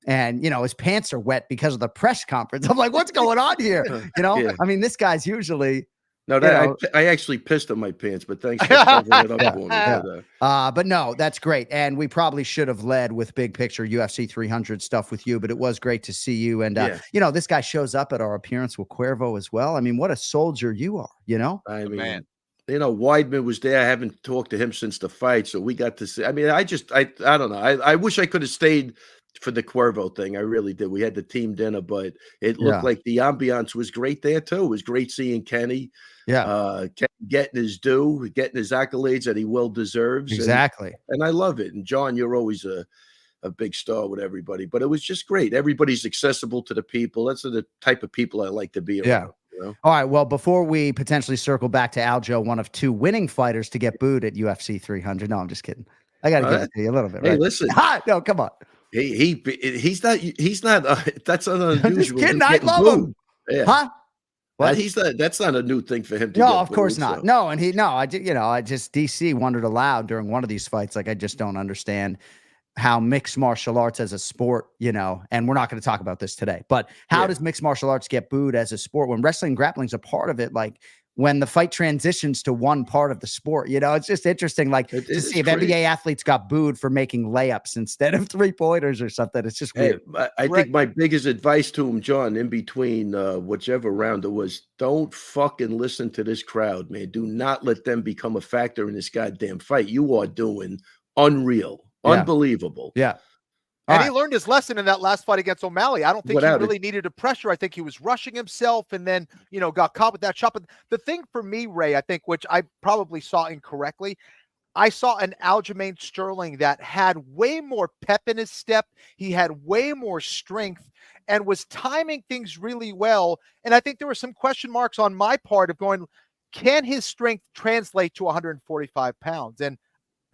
F: and his pants are wet because of the press conference. I'm like, what's going on here?
C: Yeah.
F: I mean, this guy's usually
C: No, I actually pissed on my pants, but thanks for covering it up for me.
F: But no, that's great. And we probably should have led with big picture UFC 300 stuff with you, but it was great to see you. And, this guy shows up at our appearance with Cuervo as well. I mean, what a soldier you are,
C: I mean,
G: man.
C: Weidman was there. I haven't talked to him since the fight, so we got to see. I mean, I don't know. I wish I could have stayed for the Cuervo thing. I really did. We had the team dinner, but it looked like the ambiance was great there too. It was great seeing Kenny.
F: Yeah.
C: Getting his due, getting his accolades that he well deserves.
F: Exactly.
C: And I love it. And John, you're always a big star with everybody, but it was just great. Everybody's accessible to the people. That's the type of people I like to be around. All
F: right. Well, before we potentially circle back to Aljo, one of two winning fighters to get booed at UFC 300. No, I'm just kidding. I got to give it to you a little bit.
C: Hey,
F: right?
C: listen.
F: No, come on.
C: He's not. That's not unusual.
F: I'm just kidding. I love him.
C: Yeah.
F: Huh? What?
C: That's not a new thing for him to
F: No,
C: get
F: of course
C: booed,
F: not.
C: so.
F: No, and I just DC wondered aloud during one of these fights. Like, I just don't understand how mixed martial arts as a sport, and we're not going to talk about this today, but how does mixed martial arts get booed as a sport when wrestling and grappling is a part of it? Like, when the fight transitions to one part of the sport, it's just interesting. Like, to see if NBA athletes got booed for making layups instead of 3-pointers or something. It's just weird.
C: I think my biggest advice to him, John, in between whichever round it was, don't fucking listen to this crowd, man. Do not let them become a factor in this goddamn fight. You are doing unreal. Unbelievable.
F: Yeah.
G: And he learned his lesson in that last fight against O'Malley. I don't think he really needed to pressure. I think he was rushing himself and then, got caught with that shot. But the thing for me, Ray, I think, which I probably saw incorrectly, I saw an Aljamain Sterling that had way more pep in his step. He had way more strength and was timing things really well. And I think there were some question marks on my part of going, can his strength translate to 145 pounds? And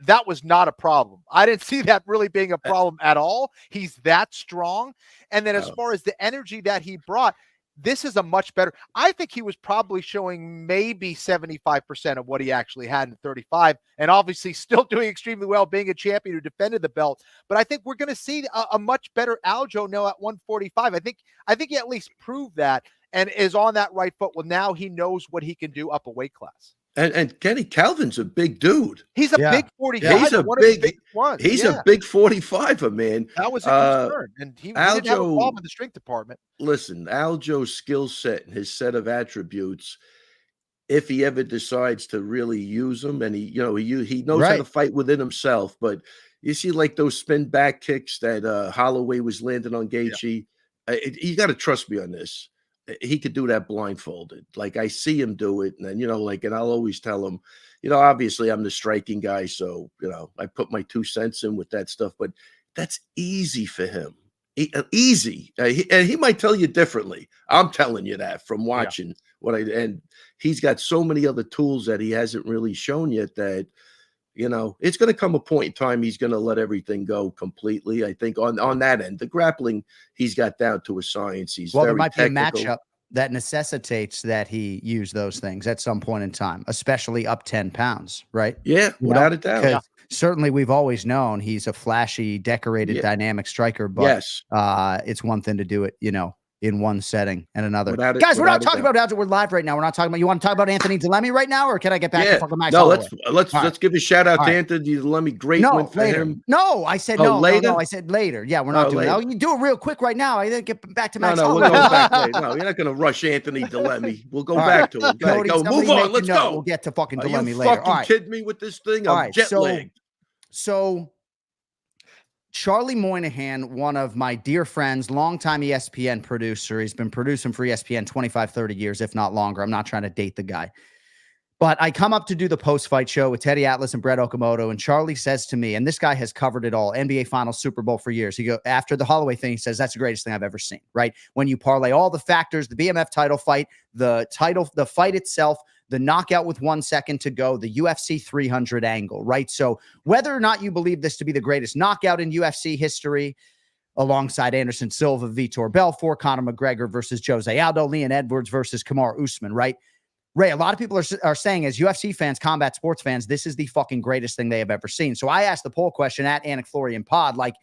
G: that was not a problem. I didn't see that really being a problem at all. He's that strong. And then as far as the energy that he brought, this is a much better. I think he was probably showing maybe 75% of what he actually had in 35, and obviously still doing extremely well, being a champion who defended the belt. But I think we're going to see a much better Aljo now at 145. I think he at least proved that and is on that right foot. Well, now he knows what he can do up a weight class.
C: And Kenny Calvin's a big dude.
G: He's a big 45.
C: He's a big 45er, man.
G: That was a concern. And he didn't have a problem in the strength department.
C: Listen, Aljo's skill set and his set of attributes, if he ever decides to really use them, and he knows how to fight within himself. But you see, like those spin back kicks that Holloway was landing on Gaethje. You got to trust me on this. He could do that blindfolded. Like, I see him do it. And then, and I'll always tell him, obviously I'm the striking guy. So, I put my 2 cents in with that stuff, but that's easy for him. Easy. And he might tell you differently. I'm telling you that from watching and he's got so many other tools that he hasn't really shown yet that, it's going to come a point in time he's going to let everything go completely. I think on that end, the grappling he's got down to a science.
F: There might be a matchup that necessitates that he use those things at some point in time, especially up 10 pounds, right?
C: Yeah, without a doubt.
F: Certainly, we've always known he's a flashy, decorated, dynamic striker, but it's one thing to do it, in one setting and another. Guys, we're not talking about Aljo. We're live right now. We're not talking about. You want to talk about Anthony Delemy right now, or can I get back to fucking my?
C: No, let's give a shout out to Anthony Delemy. Great win for him.
F: No, I said no.
C: Later?
F: No, I said later. Yeah, we're not doing that. You do it real quick right now. I then get back to Max.
C: No, we'll go back later. No, you're not going to rush Anthony Delemy. We'll go back to him. Go. Move on. Let's go.
F: We'll get to fucking Delemy
C: later. You
F: later.
C: fucking kidding me with this thing? I'm jet lagged.
F: So Charlie Moynihan, one of my dear friends, longtime ESPN producer. He's been producing for ESPN 25, 30 years, if not longer. I'm not trying to date the guy. But I come up to do the post-fight show with Teddy Atlas and Brett Okamoto, and Charlie says to me, and this guy has covered it all, NBA Finals, Super Bowl for years. He goes, after the Holloway thing, he says, that's the greatest thing I've ever seen, right? When you parlay all the factors, the BMF title fight, the fight itself, the knockout with 1 second to go, the UFC 300 angle, right? So whether or not you believe this to be the greatest knockout in UFC history, alongside Anderson Silva, Vitor Belfort, Conor McGregor versus Jose Aldo, Leon Edwards versus Kamaru Usman, right? Ray, a lot of people are saying, as UFC fans, combat sports fans, this is the fucking greatest thing they have ever seen. So I asked the poll question at Anik Florian Pod, like,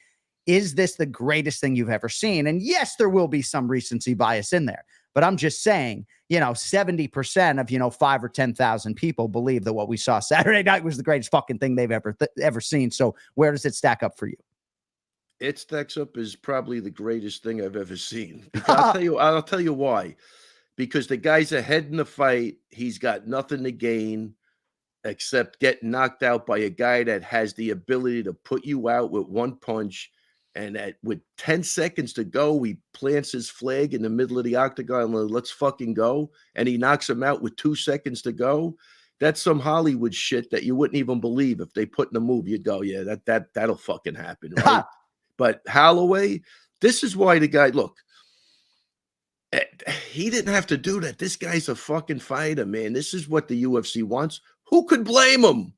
F: is this the greatest thing you've ever seen? And yes, there will be some recency bias in there. But I'm just saying, 70% of, 5 or 10,000 people believe that what we saw Saturday night was the greatest fucking thing they've ever seen. So where does it stack up for you?
C: It stacks up as probably the greatest thing I've ever seen. Because I'll tell you why. Because the guy's ahead in the fight. He's got nothing to gain except getting knocked out by a guy that has the ability to put you out with one punch. And with 10 seconds to go, he plants his flag in the middle of the octagon. Let's fucking go. And he knocks him out with 2 seconds to go. That's some Hollywood shit that you wouldn't even believe if they put in a movie. You'd go, yeah, that'll fucking happen, right? But Holloway, this is why the guy, look, he didn't have to do that. This guy's a fucking fighter, man. This is what the UFC wants. Who could blame him?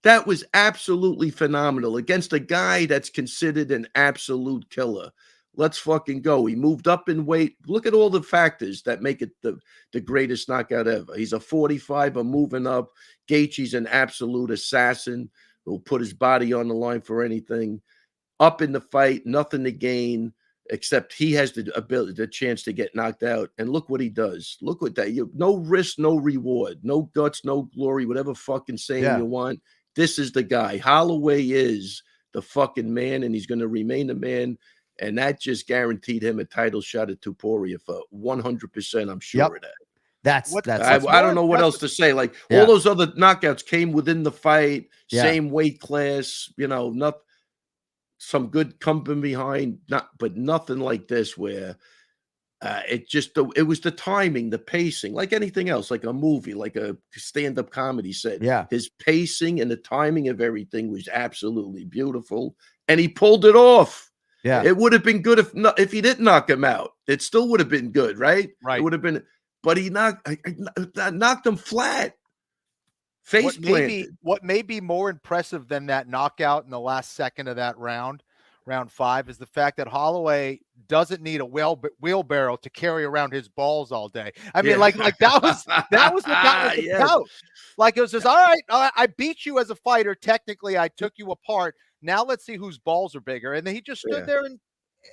C: That was absolutely phenomenal against a guy that's considered an absolute killer. Let's fucking go. He moved up in weight. Look at all the factors that make it the greatest knockout ever. He's a 45er moving up. Gaethje's an absolute assassin who'll put his body on the line for anything. Up in the fight, nothing to gain, except he has the chance to get knocked out. And look what he does. Look what that. No risk, no reward, no guts, no glory, whatever fucking saying you want. This is the guy. Holloway is the fucking man, and he's going to remain the man. And that just guaranteed him a title shot at Topuria for 100%. I'm sure of that.
F: That's
C: I don't know what else to say. Like all those other knockouts came within the fight, same weight class, not some good company behind, but nothing like this where it was the timing, the pacing, like anything else, like a movie, like a stand-up comedy set. Yeah. His pacing and the timing of everything was absolutely beautiful. And he pulled it off. Yeah. It would have been good if he didn't knock him out. It still would have been good, right? Right. It would have been, but he knocked him flat. Face planted.
G: What may be more impressive than that knockout in the last second of that round 5, is the fact that Holloway doesn't need a wheelbarrow to carry around his balls all day. I mean, like that was what that was about. Like, it was just, all right, I beat you as a fighter. Technically, I took you apart. Now let's see whose balls are bigger. And then he just stood there and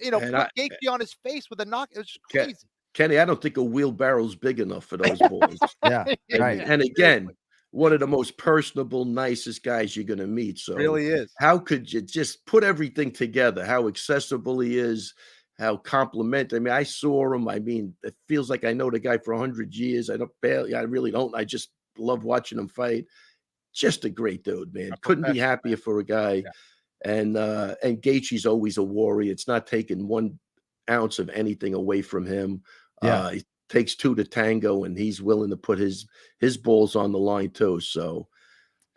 G: put Gaethje on his face with a knock. It was just crazy.
C: Kenny, I don't think a wheelbarrow's big enough for those balls. And again, one of the most personable, nicest guys you're going to meet. So
G: really is.
C: How could you just put everything together? How accessible he is, how complimentary. I mean, I saw him. I mean, it feels like I know the guy for 100 years. I really don't. I just love watching him fight. Just a great dude, man. Couldn't be happier for a guy. Yeah. And Gaethje's always a warrior. It's not taking 1 ounce of anything away from him. Yeah. He takes 2 to tango, and he's willing to put his balls on the line too. So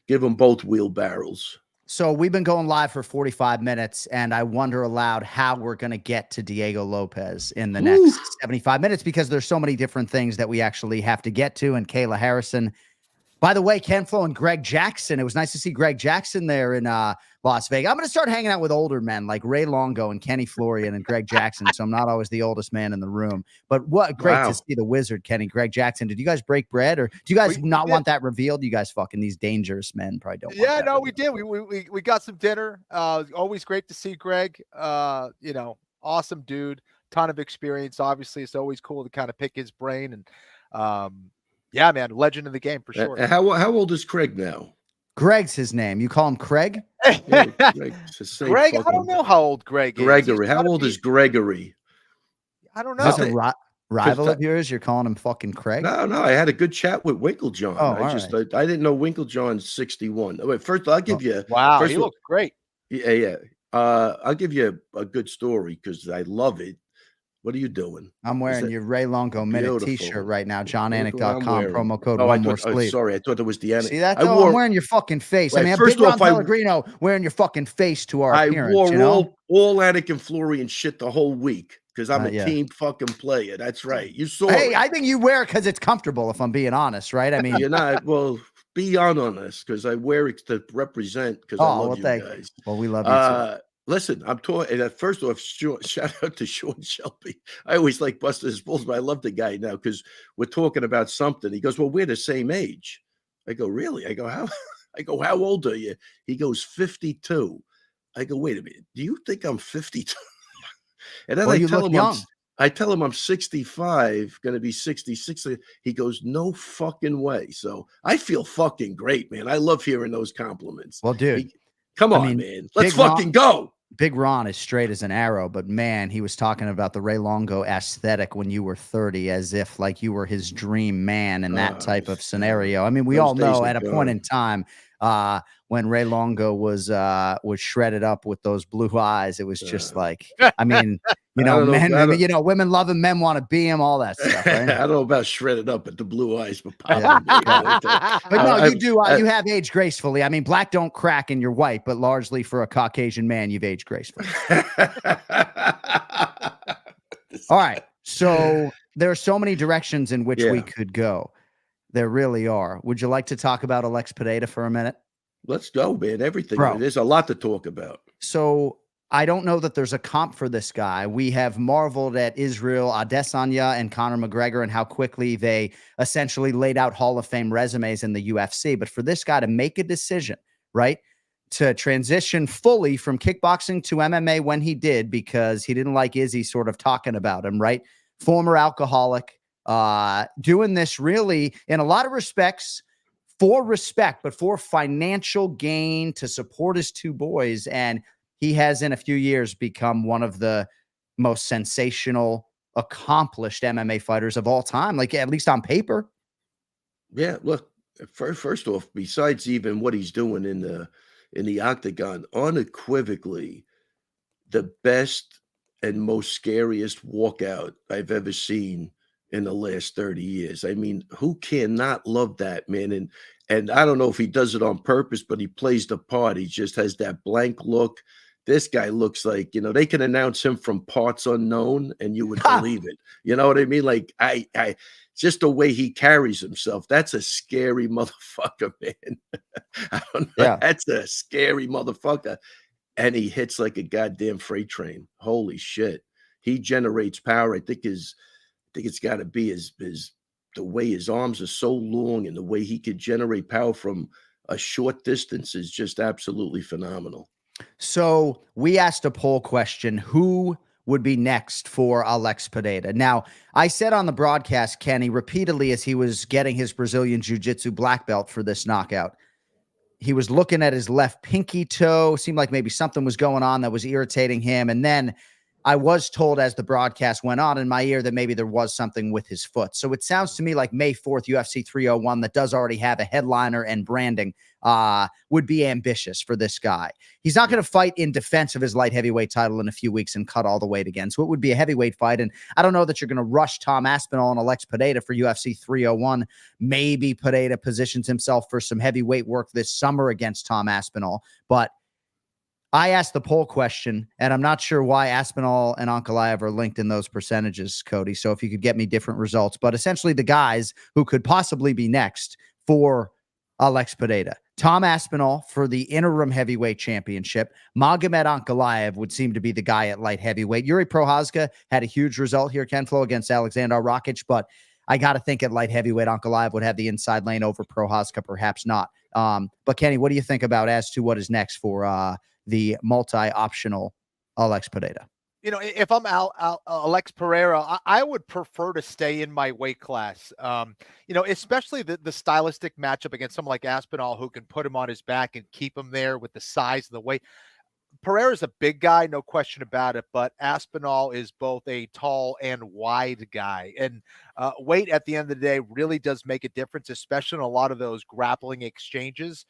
C: give them both wheelbarrows.
F: So we've been going live for 45 minutes, and I wonder aloud how we're going to get to Diego Lopez in the next 75 minutes, because there's so many different things that we actually have to get to. And Kayla Harrison, by the way, Ken Flo and Greg Jackson. It was nice to see Greg Jackson there in Las Vegas. I'm going to start hanging out with older men like Ray Longo and Kenny Florian and Greg Jackson. So I'm not always the oldest man in the room. But what great to see the wizard, Kenny, Greg Jackson. Did you guys break bread, or do you guys not want that revealed? You guys fucking, these dangerous men probably don't.
G: Yeah, no, we did. We got some dinner. Always great to see Greg. Awesome dude. Ton of experience. Obviously, it's always cool to kind of pick his brain. And yeah, man, legend of the game for sure.
C: How old is Craig now?
F: Greg's his name. You call him Craig?
C: Yeah,
G: Greg, I don't know how old Greg is.
C: Gregory. How old is Gregory?
G: I don't know.
F: Is it rival of yours? You're calling him fucking Craig?
C: No. I had a good chat with Winklejohn.
F: Oh,
C: I didn't know Winklejohn's 61. Wait, first I'll give you.
G: Wow, he looks great.
C: Yeah. I'll give you a good story because I love it. What are you doing?
F: I'm wearing your Ray Longo Minute t-shirt right now. JonAnik.com, promo code one more sleep.
C: Sorry, I thought that was the end.
F: See that? I'm wearing your fucking face. I mean, Big Ron Pellegrino wearing your fucking face to our appearance.
C: I wore all Anik and Florian shit the whole week. because I'm a
F: Yeah.
C: team fucking player. That's right. You saw
F: Hey,
C: it.
F: I think you wear it because it's comfortable, if I'm being honest, right? I mean,
C: You're not. Well, be honest, because I wear it to represent, because I love you guys.
F: Well, we love you too.
C: Listen, I'm talking. First off, shout out to Sean Shelby. I always like busting his balls, but I love the guy now because we're talking about something. He goes, "Well, we're the same age." I go, "Really?" I go, "How?" I go, "How old are you?" He goes, 52. I go, "Wait a minute. Do you think I'm 52?" And then
F: Well,
C: I
F: you
C: tell
F: look
C: him
F: young.
C: I tell him I'm 65, going to be 66. He goes, "No fucking way." So I feel fucking great, man. I love hearing those compliments.
F: Well, dude,
C: Come
F: I
C: on,
F: mean,
C: man. Let's
F: Big Ron-
C: fucking go.
F: Big Ron is straight as an arrow, but man, he was talking about the Ray Longo aesthetic when you were 30, as if like you were his dream man in that type of scenario. I mean, we
C: those
F: all know
C: days are
F: at a point in
C: gone.
F: time, when Ray Longo was shredded up with those blue eyes, it was just like, I mean,
C: I don't know.
F: women love him, men want to be him, all that stuff, right?
C: I don't know about shredded up at the blue eyes, but
F: Yeah.
C: probably.
F: But no,
C: I-
F: you do.
C: I-
F: You have aged gracefully. I mean, black don't crack and you're white, but largely for a Caucasian man, you've aged gracefully. All right. So there are so many directions in which we could go. There really are. Would you like to talk about Alex Pereira for a minute?
C: Let's go, man. Everything.
F: Bro.
C: There's a lot to talk about.
F: So I don't know that there's a comp for this guy. We have marveled at Israel Adesanya and Conor McGregor and how quickly they essentially laid out Hall of Fame resumes in the UFC. But for this guy to make a decision, right, to transition fully from kickboxing to MMA when he did, because he didn't like Izzy sort of talking about him, right? Former alcoholic, doing this really in a lot of respects for respect, but for financial gain to support his two boys. And he has in a few years become one of the most sensational, accomplished MMA fighters of all time, like at least on paper.
C: Yeah, look, first off, besides even what he's doing in the octagon, unequivocally the best and most scariest walkout I've ever seen in the last 30 years. I mean, who cannot love that, man? And I don't know if he does it on purpose, but he plays the part. He just has that blank look. This guy looks like, they can announce him from Parts Unknown and you would believe it. You know what I mean? Like I just the way he carries himself. That's a scary motherfucker, man. I don't know.
F: Yeah.
C: That's a scary motherfucker. And he hits like a goddamn freight train. Holy shit. He generates power. I think it's got to be his the way his arms are so long and the way he could generate power from a short distance is just absolutely phenomenal.
F: So we asked a poll question, who would be next for Alex Pereira? Now, I said on the broadcast, Kenny, repeatedly as he was getting his Brazilian Jiu-Jitsu black belt for this knockout, he was looking at his left pinky toe. Seemed like maybe something was going on that was irritating him. And then I was told as the broadcast went on in my ear that maybe there was something with his foot. So it sounds to me like May 4th, UFC 301, that does already have a headliner and branding, would be ambitious for this guy. He's not going to fight in defense of his light heavyweight title in a few weeks and cut all the weight again. So it would be a heavyweight fight. And I don't know that you're going to rush Tom Aspinall and Alex Pereira for UFC 301. Maybe Pereira positions himself for some heavyweight work this summer against Tom Aspinall. But I asked the poll question, and I'm not sure why Aspinall and Ankalaev are linked in those percentages, Cody. So if you could get me different results. But essentially the guys who could possibly be next for Alex Pereira: Tom Aspinall for the interim heavyweight championship. Magomed Ankalaev would seem to be the guy at light heavyweight. Yuri Prochazka had a huge result here, Ken Flo, against Alexander Rakic, but I got to think at light heavyweight, Ankalaev would have the inside lane over Prochazka, perhaps not. But Kenny, what do you think about as to what is next for the multi-optional Alex Pereira?
G: If I'm Alex Pereira, I would prefer to stay in my weight class. Especially the stylistic matchup against someone like Aspinall, who can put him on his back and keep him there with the size and the weight. Pereira's a big guy, no question about it, but Aspinall is both a tall and wide guy. And weight at the end of the day really does make a difference, especially in a lot of those grappling exchanges.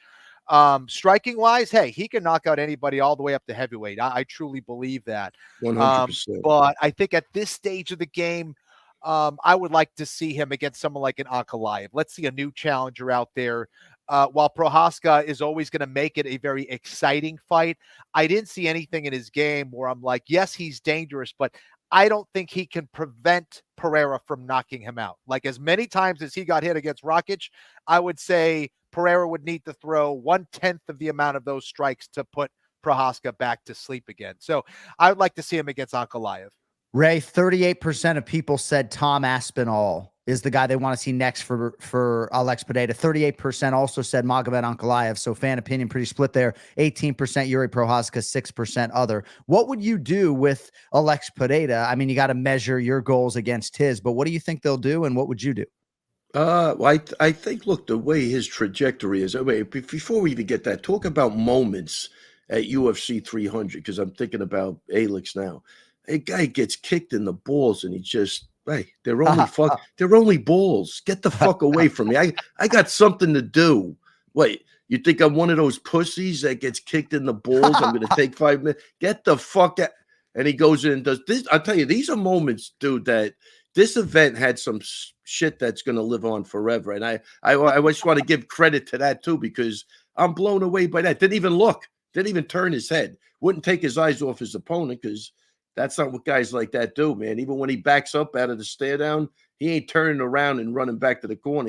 G: Striking wise, hey, he can knock out anybody all the way up to heavyweight. I truly believe that.
C: 100%.
G: But I think at this stage of the game, I would like to see him against someone like an Ankalaev. Let's see a new challenger out there. While Prochazka is always going to make it a very exciting fight, I didn't see anything in his game where I'm like, yes, he's dangerous, but I don't think he can prevent Pereira from knocking him out. Like as many times as he got hit against Rakic, I would say Pereira would need to throw 1/10 of the amount of those strikes to put Prohaska back to sleep again. So I would like to see him against Ankalaev.
F: Ray, 38% of people said Tom Aspinall is the guy they want to see next for Alex Pereira. 38% also said Magomed Ankalaev. So fan opinion pretty split there. 18% Yuri Prohaska, 6% other. What would you do with Alex Pereira? I mean, you got to measure your goals against his, but what do you think they'll do, and what would you do?
C: Well, I think, look, the way his trajectory is, wait, before we even get that, talk about moments at UFC 300, because I'm thinking about Alex now. A guy gets kicked in the balls and he just, hey, they're only balls. Get the fuck away from me. I got something to do. Wait, you think I'm one of those pussies that gets kicked in the balls? I'm going to take 5 minutes. Get the fuck out. And he goes in and does this. I'll tell you, these are moments, dude, that this event had some shit that's going to live on forever. And I just want to give credit to that too, because I'm blown away by that. Didn't even look. Didn't even turn his head. Wouldn't take his eyes off his opponent, because that's not what guys like that do, man. Even when he backs up out of the stare down, he ain't turning around and running back to the corner.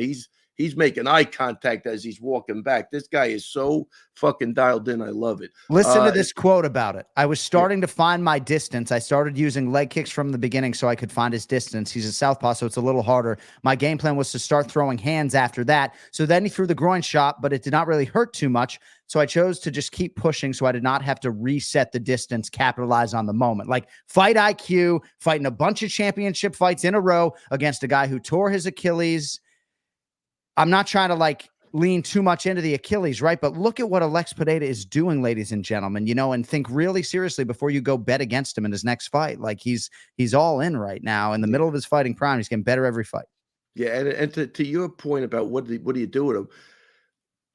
C: He's making eye contact as he's walking back. This guy is so fucking dialed in. I love it.
F: Listen to this quote about it. I was starting to find my distance. I started using leg kicks from the beginning so I could find his distance. He's a southpaw, so it's a little harder. My game plan was to start throwing hands after that. So then he threw the groin shot, but it did not really hurt too much. So I chose to just keep pushing so I did not have to reset the distance, capitalize on the moment. Like fight IQ, fighting a bunch of championship fights in a row against a guy who tore his Achilles. I'm not trying to like lean too much into the Achilles, right? But look at what Alex Pereira is doing, ladies and gentlemen, and think really seriously before you go bet against him in his next fight. Like he's all in right now in the middle of his fighting prime. He's getting better every fight.
C: Yeah. And to your point about what do you do with him?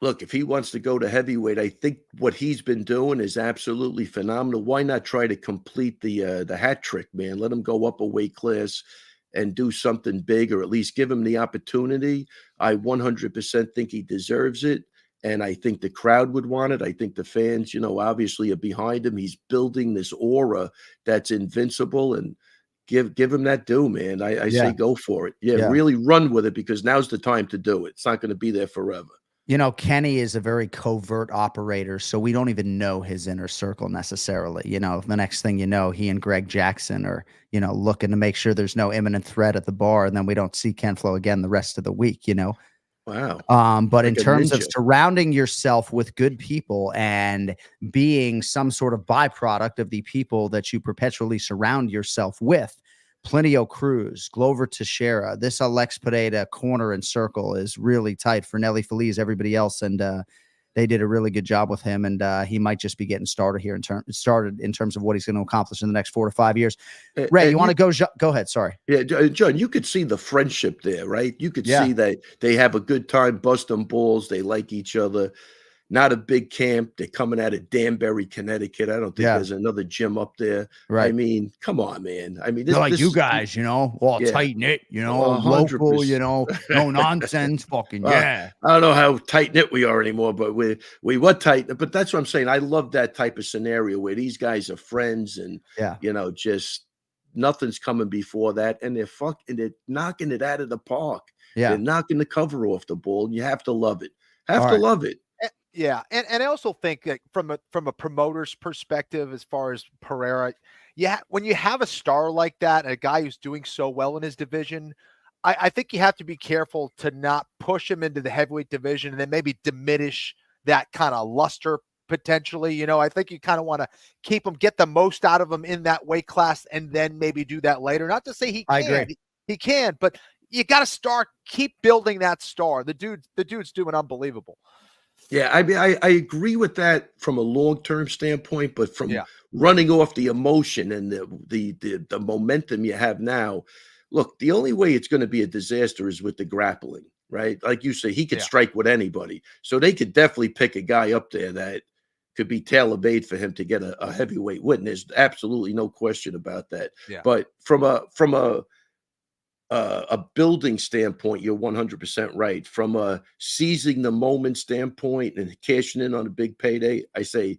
C: Look, if he wants to go to heavyweight, I think what he's been doing is absolutely phenomenal. Why not try to complete the hat trick, man? Let him go up a weight class and do something big, or at least give him the opportunity. I 100% think he deserves it. And I think the crowd would want it. I think the fans, obviously are behind him. He's building this aura that's invincible, and give him that due, man. I say go for it. Yeah, really run with it, because now's the time to do it. It's not going to be there forever.
F: Kenny is a very covert operator, so we don't even know his inner circle necessarily. The next thing you know, he and Greg Jackson are, looking to make sure there's no imminent threat at the bar, and then we don't see Ken Flo again the rest of the week,
C: Wow.
F: But
C: Like
F: in
C: a
F: terms of
C: ninja.
F: surrounding yourself with good people and being some sort of byproduct of the people that you perpetually surround yourself with, Plinio Cruz, Glover Teixeira, this Alex Pereira corner and circle is really tight for Nelly Feliz, everybody else, and they did a really good job with him, and he might just be getting started here in terms of what he's going to accomplish in the next 4 to 5 years. Ray, you want to go? Go ahead. Sorry.
C: Yeah, John, you could see the friendship there, right? You could see that they have a good time busting balls. They like each other. Not a big camp. They're coming out of Danbury, Connecticut. I don't think there's another gym up there.
F: Right.
C: I mean, come on, man. I mean,
F: this you guys, all tight knit, local,
C: 100%.
F: no nonsense, fucking
C: I don't know how tight knit we are anymore, but we were tight. But that's what I'm saying. I love that type of scenario where these guys are friends, and just nothing's coming before that, and they're knocking it out of the park.
F: Yeah,
C: they're knocking the cover off the ball, and you have to love it. Love it.
G: Yeah, and I also think that from a promoter's perspective, as far as Pereira, when you have a star like that, a guy who's doing so well in his division, I think you have to be careful to not push him into the heavyweight division and then maybe diminish that kind of luster potentially. I think you kind of want to keep him, get the most out of him in that weight class, and then maybe do that later. Not to say he can't.
F: I agree.
G: He can, but you got to keep building that star. The dude's doing unbelievable.
C: Yeah, I mean, I agree with that from a long-term standpoint, but from running off the emotion and the momentum you have now, look, the only way it's going to be a disaster is with the grappling, right? Like you say, he could strike with anybody. So they could definitely pick a guy up there that could be tailor-made for him to get a heavyweight win. There's absolutely no question about that.
G: Yeah.
C: But from a building standpoint, you're 100% right. From a seizing the moment standpoint and cashing in on a big payday, I say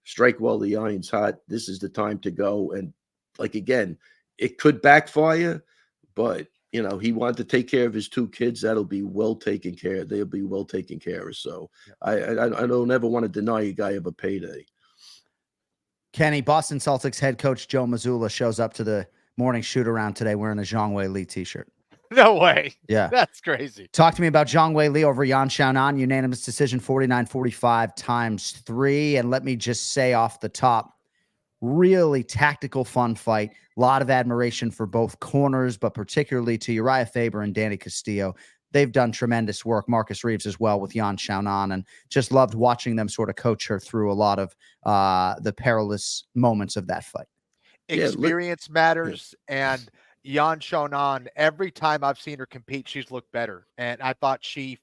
C: strike while the iron's hot. This is the time to go. And again, it could backfire, but you know, he wanted to take care of his 2 kids. That'll be well taken care of. They'll be well taken care of. So I don't ever want to deny a guy of a payday.
F: Kenny, Boston Celtics head coach Joe Mazzulla shows up to the morning shoot around today wearing a Zhang Wei Li t-shirt.
G: No way.
F: Yeah.
G: That's crazy.
F: Talk to me about Zhang Wei Li over Yan Xiaonan. Unanimous decision 49-45 times 3. And let me just say off the top, really tactical, fun fight. A lot of admiration for both corners, but particularly to Uriah Faber and Danny Castillo. They've done tremendous work. Marcus Reeves as well with Yan Xiaonan, and just loved watching them sort of coach her through a lot of the perilous moments of that fight.
G: Experience matters, and Yan Xiaonan, every time I've seen her compete, she's looked better. And I thought she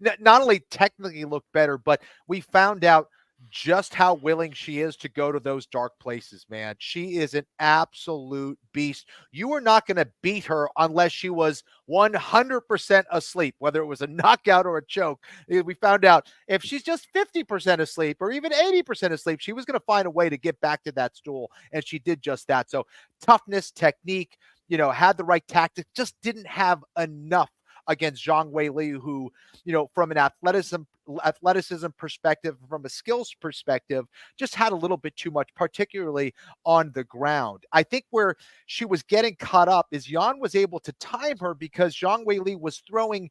G: not only technically looked better, but we found out just how willing she is to go to those dark places, man. She is an absolute beast. You are not going to beat her unless she was 100% asleep, whether it was a knockout or a choke. We found out if she's just 50% asleep or even 80% asleep, she was going to find a way to get back to that stool, and she did just that. So toughness, technique, you know, had the right tactics, just didn't have enough against Zhang Wei Li, who, you know, from an athleticism perspective, from a skills perspective, just had a little bit too much, particularly on the ground. I think where she was getting caught up is Yan was able to time her because Zhang Wei Li was throwing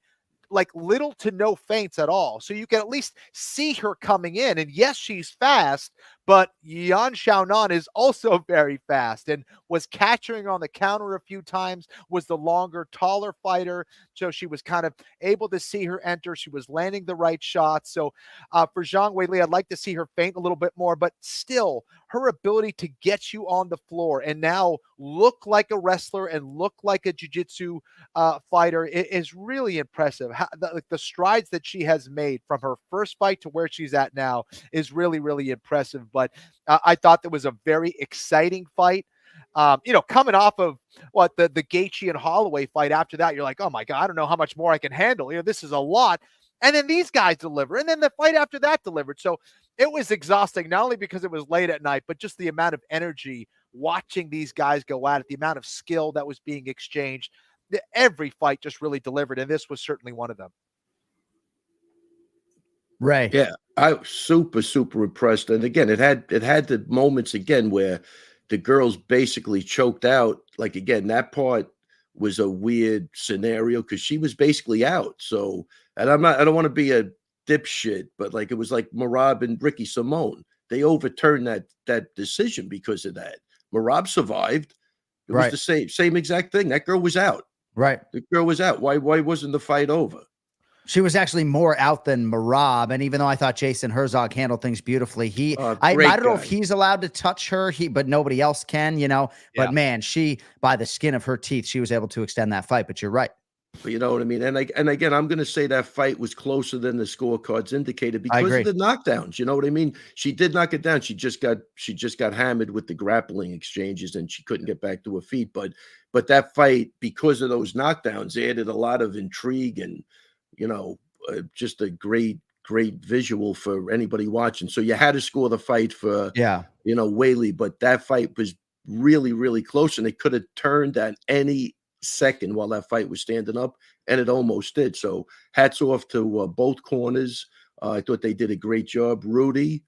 G: like little to no feints at all. So you can at least see her coming in. And yes, she's fast, but Yan Xiaonan is also very fast and was catching on the counter a few times, was the longer, taller fighter. So she was kind of able to see her enter. She was landing the right shots. So for Zhang Wei Li, I'd like to see her feint a little bit more, but still her ability to get you on the floor and now look like a wrestler and look like a jiu-jitsu fighter is really impressive. The strides that she has made from her first fight to where she's at now is really, really impressive. But I thought that was a very exciting fight. You know, coming off of what the Gaethje and Holloway fight after that, you're like, oh my God, I don't know how much more I can handle. You know, this is a lot. And then these guys deliver. And then the fight after that delivered. So it was exhausting, not only because it was late at night, but just the amount of energy watching these guys go at it, the amount of skill that was being exchanged. Every fight just really delivered. And this was certainly one of them.
F: Ray.
C: Yeah, I was super impressed. And again, it had the moments again where the girls basically choked out. Like again, that part was a weird scenario because she was basically out. So, and I don't want to be a dipshit, but like it was like Merab and Ricky Simone. They overturned that decision because of that. Merab survived. It was the same exact thing. That girl was out.
F: Right.
C: The girl was out. Why wasn't the fight over?
F: She was actually more out than Merab, and even though I thought Jason Herzog handled things beautifully, I don't know if he's allowed to touch her, but nobody else can, you know. Yeah. But man, she, by the skin of her teeth, she was able to extend that fight. But you're right.
C: But you know what I mean? And again, I'm going to say that fight was closer than the scorecards indicated because of the knockdowns. You know what I mean? She did knock it down. She just got hammered with the grappling exchanges and she couldn't get back to her feet. But that fight, because of those knockdowns, added a lot of intrigue and, you know, just a great visual for anybody watching. So you had to score the fight for, you know, Whaley, but that fight was really close and it could have turned at any second while that fight was standing up, and it almost did. So hats off to both corners. I thought they did a great job. Rudy,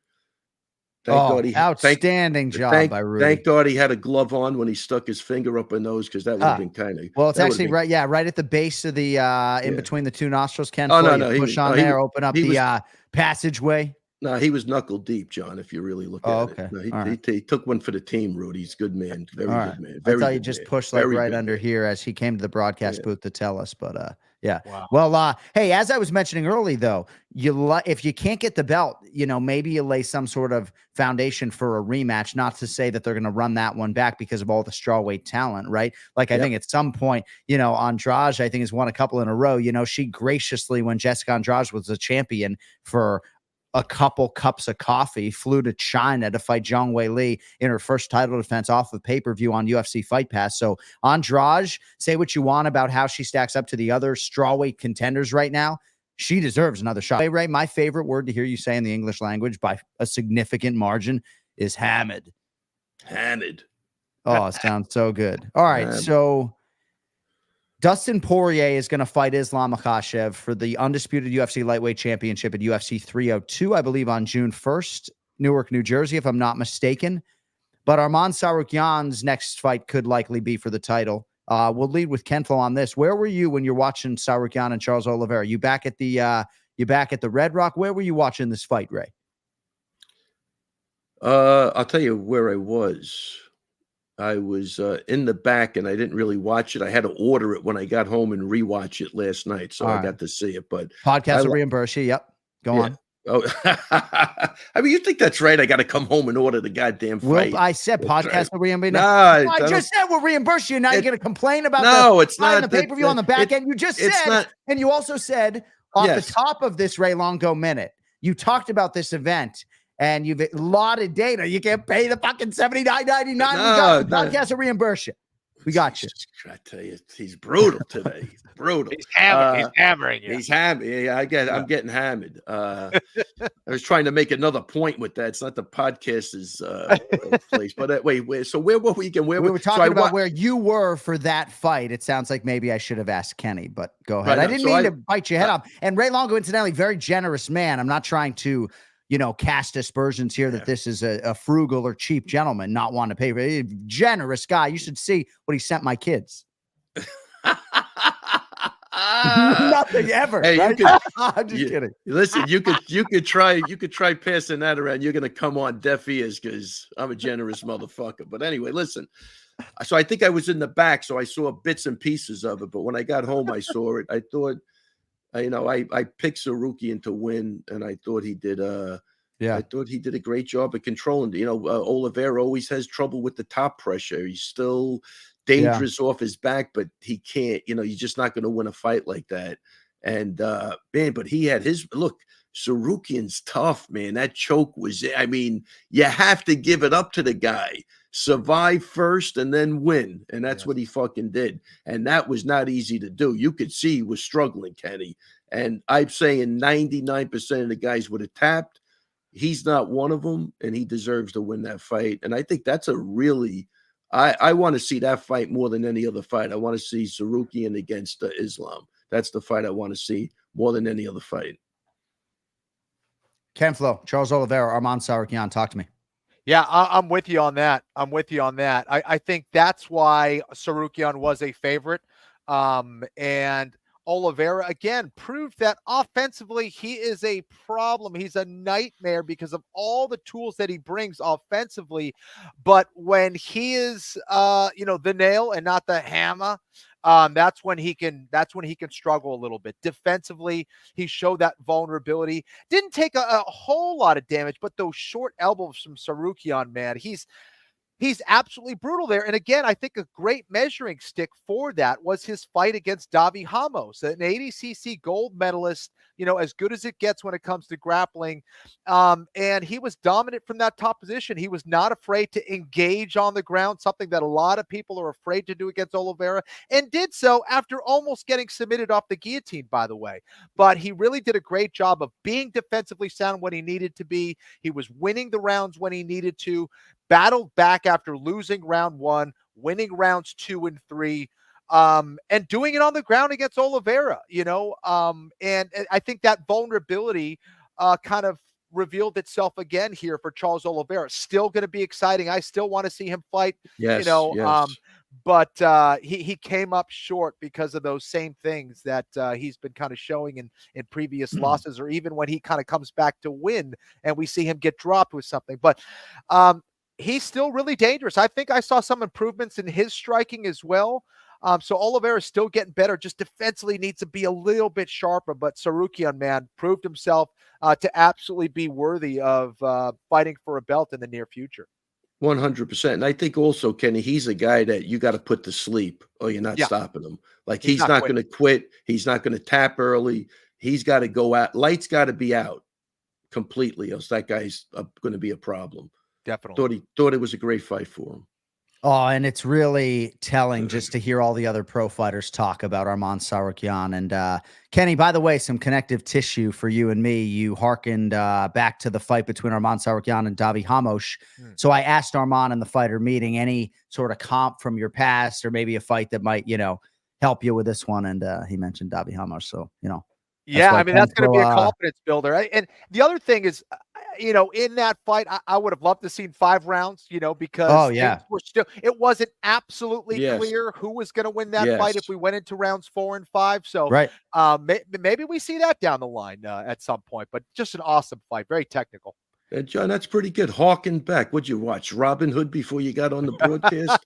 F: outstanding job by Rudy.
C: Thank God he had a glove on when he stuck his finger up her nose, because that would have been kind of
F: well. It's actually right at the base of the in between the two nostrils. Ken, push on there, open up the passageway.
C: No, he was knuckle deep, John, if you really look at it. No, he took one for the team, Rudy. He's a good man. Very good man.
F: I thought you just pushed like right under here as he came to the broadcast booth to tell us. But yeah.
G: Wow.
F: Well, hey, as I was mentioning early, though, if you can't get the belt, you know, maybe you lay some sort of foundation for a rematch, not to say that they're going to run that one back because of all the strawweight talent, right? Like, I think at some point, you know, Andrade, I think, has won a couple in a row. You know, she graciously, when Jessica Andrade was a champion for a couple cups of coffee, flew to China to fight Zhang Wei Li in her first title defense off of pay-per-view on UFC Fight Pass. So Andrade, say what you want about how she stacks up to the other strawweight contenders right now. She deserves another shot. Hey, Ray, my favorite word to hear you say in the English language by a significant margin is hammered.
C: Hammered.
F: Oh, it sounds so good. All right, so Dustin Poirier is going to fight Islam Makhachev for the undisputed UFC lightweight championship at UFC 302, I believe, on June 1st, Newark, New Jersey, if I'm not mistaken. But Arman Tsarukyan's next fight could likely be for the title. We'll lead with Ken Flo on this. Where were you when you're watching Tsarukyan and Charles Oliveira? You back at the Red Rock? Where were you watching this fight, Ray?
C: I'll tell you where I was. I was in the back, and I didn't really watch it. I had to order it when I got home and rewatch it last night, so I got to see it. But
F: podcast will reimburse you. Yep, go on.
C: Oh, I mean, you think that's right? I got to come home and order the goddamn fight.
F: Well, I said podcast will reimburse.
C: No,
F: I just said we'll reimburse you. Now you're going to complain about
C: it's not
F: the pay-per-view on the back end. You just said, and you also said off the top of this Ray Longo minute, you talked about this event. And you've lauded data. You can't pay the fucking $79.99. The podcast will reimburse you. We got you.
C: I tell you, he's brutal today. He's brutal.
G: He's hammering you.
C: He's hammering. Yeah, I'm getting hammered. I was trying to make another point with that. It's not the podcast's place. But wait. So where were we again? We were
F: talking about where you were for that fight. It sounds like maybe I should have asked Kenny, but go ahead. I didn't mean to bite your head off. And Ray Longo, incidentally, very generous man. I'm not trying to cast aspersions here that this is a frugal or cheap gentleman, not want to pay for it. Generous guy. You should see what he sent my kids. Nothing ever. Hey, right? I'm just kidding.
C: Listen, you could try passing that around. You're gonna come on deaf ears because I'm a generous motherfucker. But anyway, listen. So I think I was in the back, so I saw bits and pieces of it. But when I got home, I saw it. I thought. I picked Tsarukyan to win, and I thought he did. I thought he did a great job of controlling. Oliveira always has trouble with the top pressure. He's still dangerous off his back, but he can't. You're just not going to win a fight like that. And but he had his look. Tsarukyan's tough, man. That choke was. I mean, you have to give it up to the guy. Survive first and then win. And that's what he fucking did. And that was not easy to do. You could see he was struggling, Kenny. And I'm saying 99% of the guys would have tapped. He's not one of them, and he deserves to win that fight. And I think that's a really I want to see that fight more than any other fight. I want to see Tsarukyan against Islam. That's the fight I want to see more than any other fight.
F: Ken Flo, Charles Oliveira, Arman Tsarukyan, talk to me.
G: Yeah, I'm with you on that. I think that's why Tsarukyan was a favorite. And Oliveira, again, proved that offensively he is a problem. He's a nightmare because of all the tools that he brings offensively. But when he is, the nail and not the hammer, that's when he can struggle a little bit. Defensively, he showed that vulnerability. Didn't take a whole lot of damage, but those short elbows from Tsarukyan, man, he's absolutely brutal there. And again, I think a great measuring stick for that was his fight against Davi Ramos, an ADCC gold medalist, as good as it gets when it comes to grappling. And he was dominant from that top position. He was not afraid to engage on the ground, something that a lot of people are afraid to do against Oliveira, and did so after almost getting submitted off the guillotine, by the way. But he really did a great job of being defensively sound when he needed to be. He was winning the rounds when he needed to, battled back after losing round 1, winning rounds 2 and 3, and doing it on the ground against Oliveira, and I think that vulnerability kind of revealed itself again here for Charles Oliveira. Still going to be exciting. I still want to see him fight,
C: yes.
G: But he came up short because of those same things that he's been kind of showing in previous losses, or even when he kind of comes back to win and we see him get dropped with something. But he's still really dangerous. I think I saw some improvements in his striking as well. So Oliveira is still getting better, just defensively needs to be a little bit sharper. But Tsarukyan, man, proved himself to absolutely be worthy of fighting for a belt in the near future.
C: 100%. And I think also, Kenny, he's a guy that you got to put to sleep or you're not stopping him. Like he's not going to quit. He's not going to tap early. He's got to go out. Lights got to be out completely, else that guy's going to be a problem.
G: Definitely.
C: Thought it was a great fight for him.
F: Oh, and it's really telling just to hear all the other pro fighters talk about Arman Tsarukyan. And Kenny, by the way, some connective tissue for you and me. You hearkened back to the fight between Arman Tsarukyan and Davi Hamosh. So I asked Arman in the fighter meeting any sort of comp from your past or maybe a fight that might, help you with this one. And he mentioned Davi Hamosh. So,
G: Yeah, I mean, that's going to be a confidence builder. Right? And the other thing is, in that fight, I would have loved to seen 5 rounds, because it wasn't absolutely clear who was going to win that fight if we went into rounds 4 and 5. So maybe we see that down the line at some point, but just an awesome fight. Very technical.
C: John, that's pretty good. Hawking back. What'd you watch? Robin Hood before you got on the broadcast?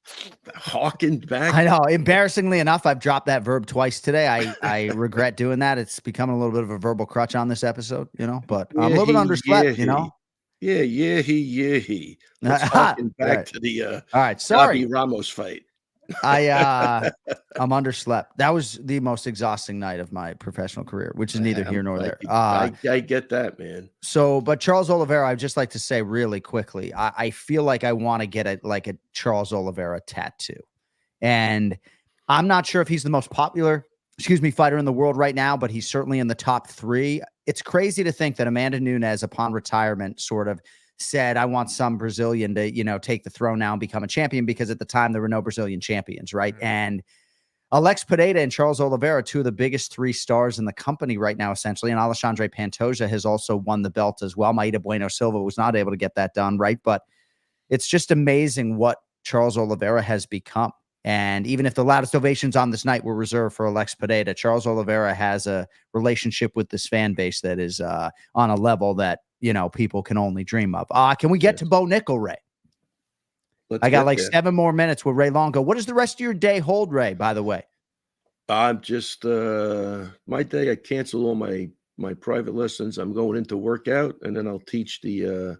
C: Hawking back.
F: I know. Embarrassingly enough, I've dropped that verb twice today. I regret doing that. It's becoming a little bit of a verbal crutch on this episode, but I'm a little bit underslept,
C: he. Let's hawking back to the
F: all right. Sorry,
C: Bobby Ramos fight.
F: I'm underslept. That was the most exhausting night of my professional career, which is neither here nor there.
C: I get that, man.
F: So, but Charles Oliveira, I'd just like to say really quickly, I feel like I want to get a Charles Oliveira tattoo. And I'm not sure if he's the most popular, fighter in the world right now, but he's certainly in the top 3. It's crazy to think that Amanda Nunes, upon retirement, sort of said, I want some Brazilian to, take the throne now and become a champion, because at the time there were no Brazilian champions, right? And Alex Pereira and Charles Oliveira, 2 of the biggest 3 stars in the company right now, essentially. And Alexandre Pantoja has also won the belt as well. Maida Bueno Silva was not able to get that done, right? But it's just amazing what Charles Oliveira has become. And even if the loudest ovations on this night were reserved for Alex Pereira, Charles Oliveira has a relationship with this fan base that is on a level that, people can only dream of. Can we get to Bo Nickel, Ray? I got like 7 more minutes with Ray Longo. What does the rest of your day hold, Ray, by the way?
C: I'm just, my day, I cancel all my private lessons. I'm going into workout, and then I'll teach the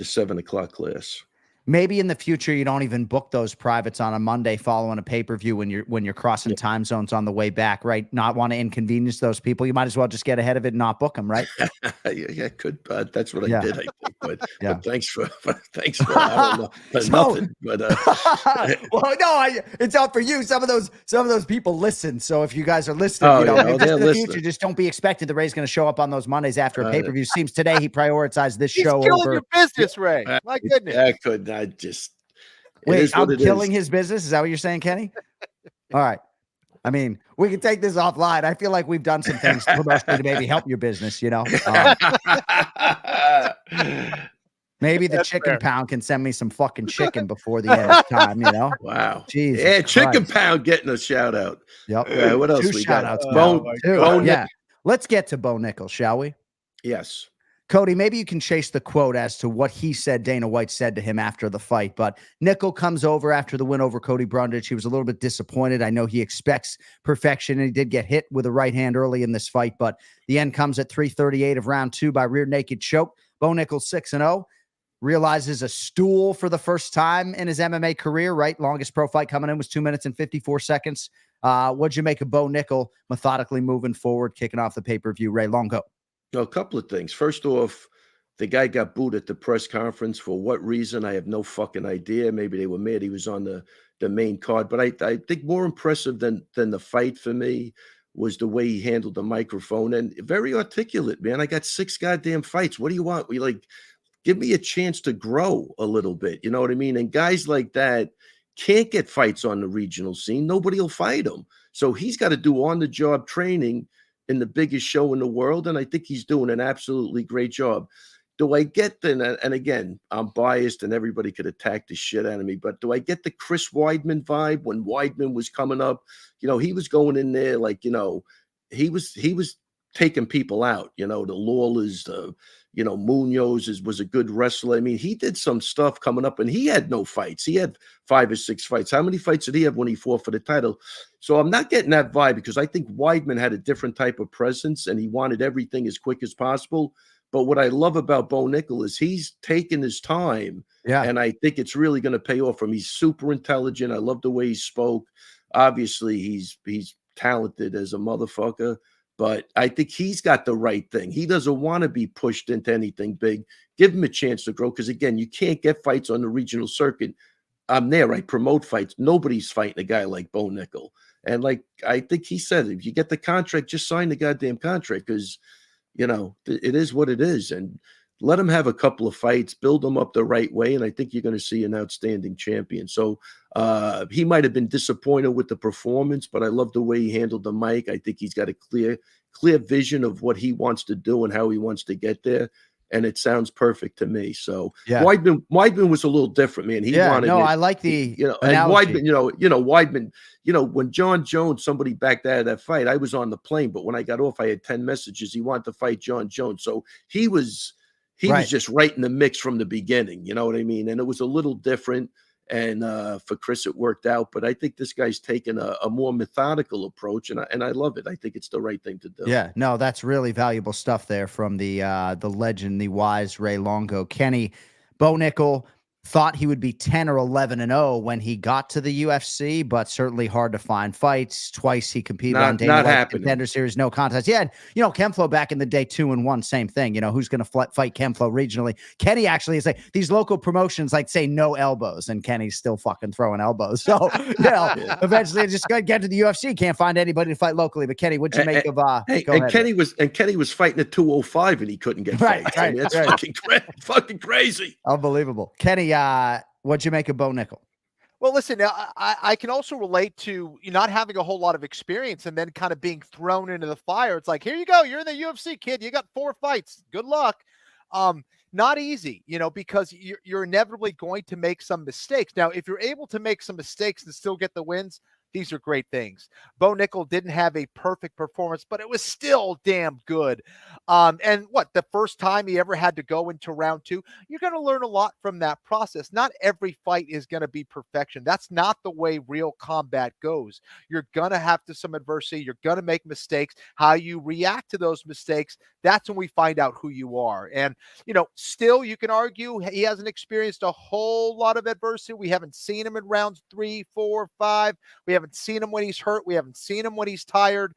C: 7 o'clock class.
F: Maybe in the future you don't even book those privates on a Monday following a pay-per-view when you're crossing time zones on the way back, right? Not want to inconvenience those people. You might as well just get ahead of it and not book them, right?
C: Yeah, could. That's what I did. I think. But thanks for I don't know, nothing. But
F: well, no, it's out for you. Some of those people listen. So if you guys are listening, just in the future, just don't be expected that Ray's going to show up on those Mondays after a pay-per-view. Seems today he prioritized this show
G: killing
F: over
G: your business, Ray. My goodness.
C: I could. I just
F: wait. I'm killing his business. Is that what you're saying, Kenny? All right. I mean, we can take this offline. I feel like we've done some things to maybe help your business. Maybe the chicken pound can send me some fucking chicken before the end of time.
C: Wow.
F: Jesus.
C: Yeah, chicken pound getting a shout out.
F: Yep.
C: What else
F: 2
C: we
F: shout
C: got?
F: outs.
C: Bo
F: Yeah. Let's get to Bo Nickel, shall we?
C: Yes.
F: Cody, maybe you can chase the quote as to what he said Dana White said to him after the fight. But Nickel comes over after the win over Cody Brundage. He was a little bit disappointed. I know he expects perfection, and he did get hit with a right hand early in this fight. But the end comes at 3:38 of round 2 by rear naked choke. Bo Nickel 6-0. Realizes a stool for the first time in his MMA career, right? Longest pro fight coming in was 2 minutes and 54 seconds. What'd you make of Bo Nickel methodically moving forward, kicking off the pay-per-view? Ray Longo.
C: A couple of things. First off, the guy got booed at the press conference. For what reason? I have no fucking idea. Maybe they were mad he was on the main card. But I think more impressive than the fight for me was the way he handled the microphone, and very articulate, man. I got 6 goddamn fights. What do you want? Give me a chance to grow a little bit. You know what I mean? And guys like that can't get fights on the regional scene. Nobody will fight him. So he's got to do on-the-job training in the biggest show in the world, and I think he's doing an absolutely great job. Do I get the, and again, I'm biased and everybody could attack the shit out of me, but do I get the Chris Weidman vibe when Weidman was coming up? He was going in there like, he was taking people out, the Lawlers, Munoz was a good wrestler. I mean, he did some stuff coming up, and he had no fights. He had 5 or 6 fights. How many fights did he have when he fought for the title? So I'm not getting that vibe, because I think Weidman had a different type of presence, and he wanted everything as quick as possible. But what I love about Bo Nickel is he's taking his time, and I think it's really going to pay off for him. He's super intelligent. I love the way he spoke. Obviously, he's talented as a motherfucker. But I think he's got the right thing. He doesn't want to be pushed into anything big. Give him a chance to grow, because, again, you can't get fights on the regional circuit. I'm there. I promote fights. Nobody's fighting a guy like Bo Nickel. And like I think he said, if you get the contract, just sign the goddamn contract because, it is what it is. And let him have a couple of fights, build him up the right way. And I think you're going to see an outstanding champion. So he might have been disappointed with the performance, but I love the way he handled the mic. I think he's got a clear vision of what he wants to do and how he wants to get there. And it sounds perfect to me. So Weidman was a little different, man. He wanted it.
F: I like the
C: and Weidman, Weidman, when John Jones, somebody backed out of that fight, I was on the plane, but when I got off, I had 10 messages. He wanted to fight John Jones. So he was just right in the mix from the beginning. You know what I mean? And it was a little different. And for Chris, it worked out. But I think this guy's taken a more methodical approach, and I love it. I think it's the right thing to do.
F: Yeah, no, that's really valuable stuff there from the legend, the wise Ray Longo. Kenny, Bo Nickel thought he would be 10 or 11-0 when he got to the UFC, but certainly hard to find fights. Twice he competed on Dana White Contender Series, no contest. Yeah, Kemflo back in the day, 2-1, same thing. Who's going to fight Kemflo regionally? Kenny actually is like, these local promotions like say no elbows, and Kenny's still fucking throwing elbows. So, eventually just got to get to the UFC. Can't find anybody to fight locally. But Kenny, what'd you make of
C: Kenny was fighting at 205 and he couldn't get fights. I mean, that's fucking crazy.
F: Unbelievable. Kenny, what'd you make of Bo Nickel?
G: Well, listen, I can also relate to not having a whole lot of experience and then kind of being thrown into the fire. It's like, here you go. You're in the UFC, kid. You got 4 fights. Good luck. Not easy, because you're inevitably going to make some mistakes. Now, if you're able to make some mistakes and still get the wins, these are great things. Bo Nickel didn't have a perfect performance, but it was still damn good. And the first time he ever had to go into round 2, you're going to learn a lot from that process. Not every fight is going to be perfection. That's not the way real combat goes. You're going to have some adversity. You're going to make mistakes. How you react to those mistakes, that's when we find out who you are. And, still you can argue he hasn't experienced a whole lot of adversity. We haven't seen him in rounds 3, 4, 5. We haven't seen him when he's hurt. We haven't seen him when he's tired.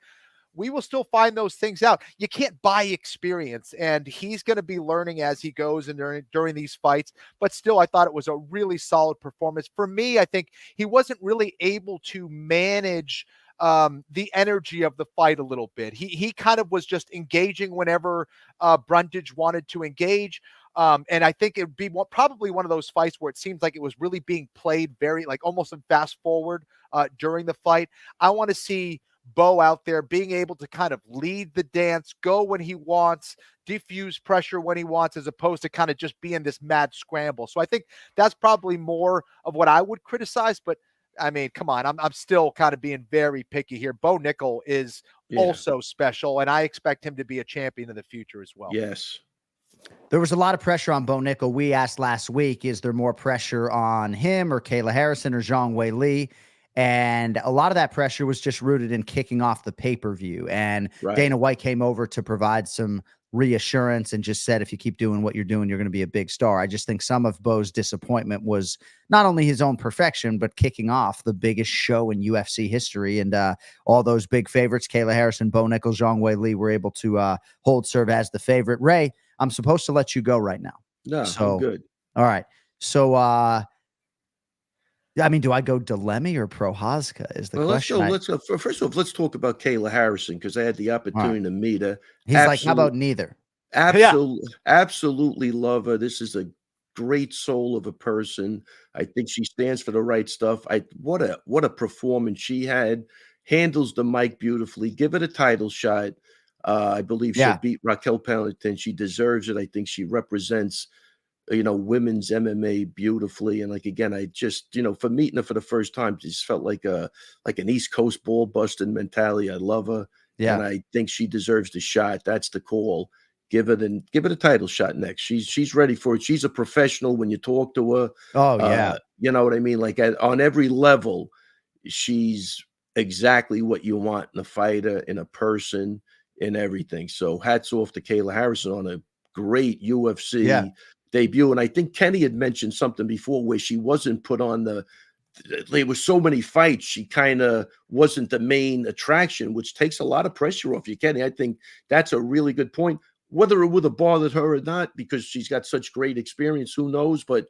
G: We will still find those things out. You can't buy experience, and he's going to be learning as he goes and during these fights. But still, I thought it was a really solid performance. For me, I think he wasn't really able to manage the energy of the fight a little bit. He kind of was just engaging whenever Brundage wanted to engage. And I think it would be probably one of those fights where it seems like it was really being played very like almost in fast forward during the fight. I want to see Bo out there being able to kind of lead the dance, go when he wants, diffuse pressure when he wants, as opposed to kind of just being this mad scramble. So I think that's probably more of what I would criticize. But I mean, come on, I'm still kind of being very picky here. Bo Nickel is also special, and I expect him to be a champion in the future as well.
C: Yes.
F: There was a lot of pressure on Bo Nickel. We asked last week, is there more pressure on him or Kayla Harrison or Zhang Wei Li? And a lot of that pressure was just rooted in kicking off the pay-per-view. And Dana White came over to provide some reassurance and just said, if you keep doing what you're doing, you're going to be a big star. I just think some of Bo's disappointment was not only his own perfection, but kicking off the biggest show in UFC history. And all those big favorites, Kayla Harrison, Bo Nickel, Zhang Wei Li, were able to serve as the favorite. Ray, I'm supposed to let you go right now.
C: No,
F: so
C: I'm good.
F: All right. So, I mean, do I go Delemy or Prochazka is the question.
C: Let's go. First of all, let's talk about Kayla Harrison because I had the opportunity to meet her.
F: He's like, how about neither?
C: Absolutely love her. This is a great soul of a person. I think she stands for the right stuff. What a performance she had. Handles the mic beautifully. Give it a title shot. I believe she'll beat Raquel Pennington. She deserves it. I think she represents women's MMA beautifully. And like, again, I just, for meeting her for the first time, just felt like an East Coast ball busting mentality. I love her. Yeah. And I think she deserves the shot. That's the call. Give it a title shot next. She's ready for it. She's a professional when you talk to her.
F: Oh yeah.
C: You know what I mean? Like on every level, she's exactly what you want in a fighter, in a person, in everything. So hats off to Kayla Harrison on a great UFC debut. And I think Kenny had mentioned something before where she wasn't put on there was so many fights. She kind of wasn't the main attraction, which takes a lot of pressure off you, Kenny. I think that's a really good point. Whether it would have bothered her or not, because she's got such great experience, who knows? But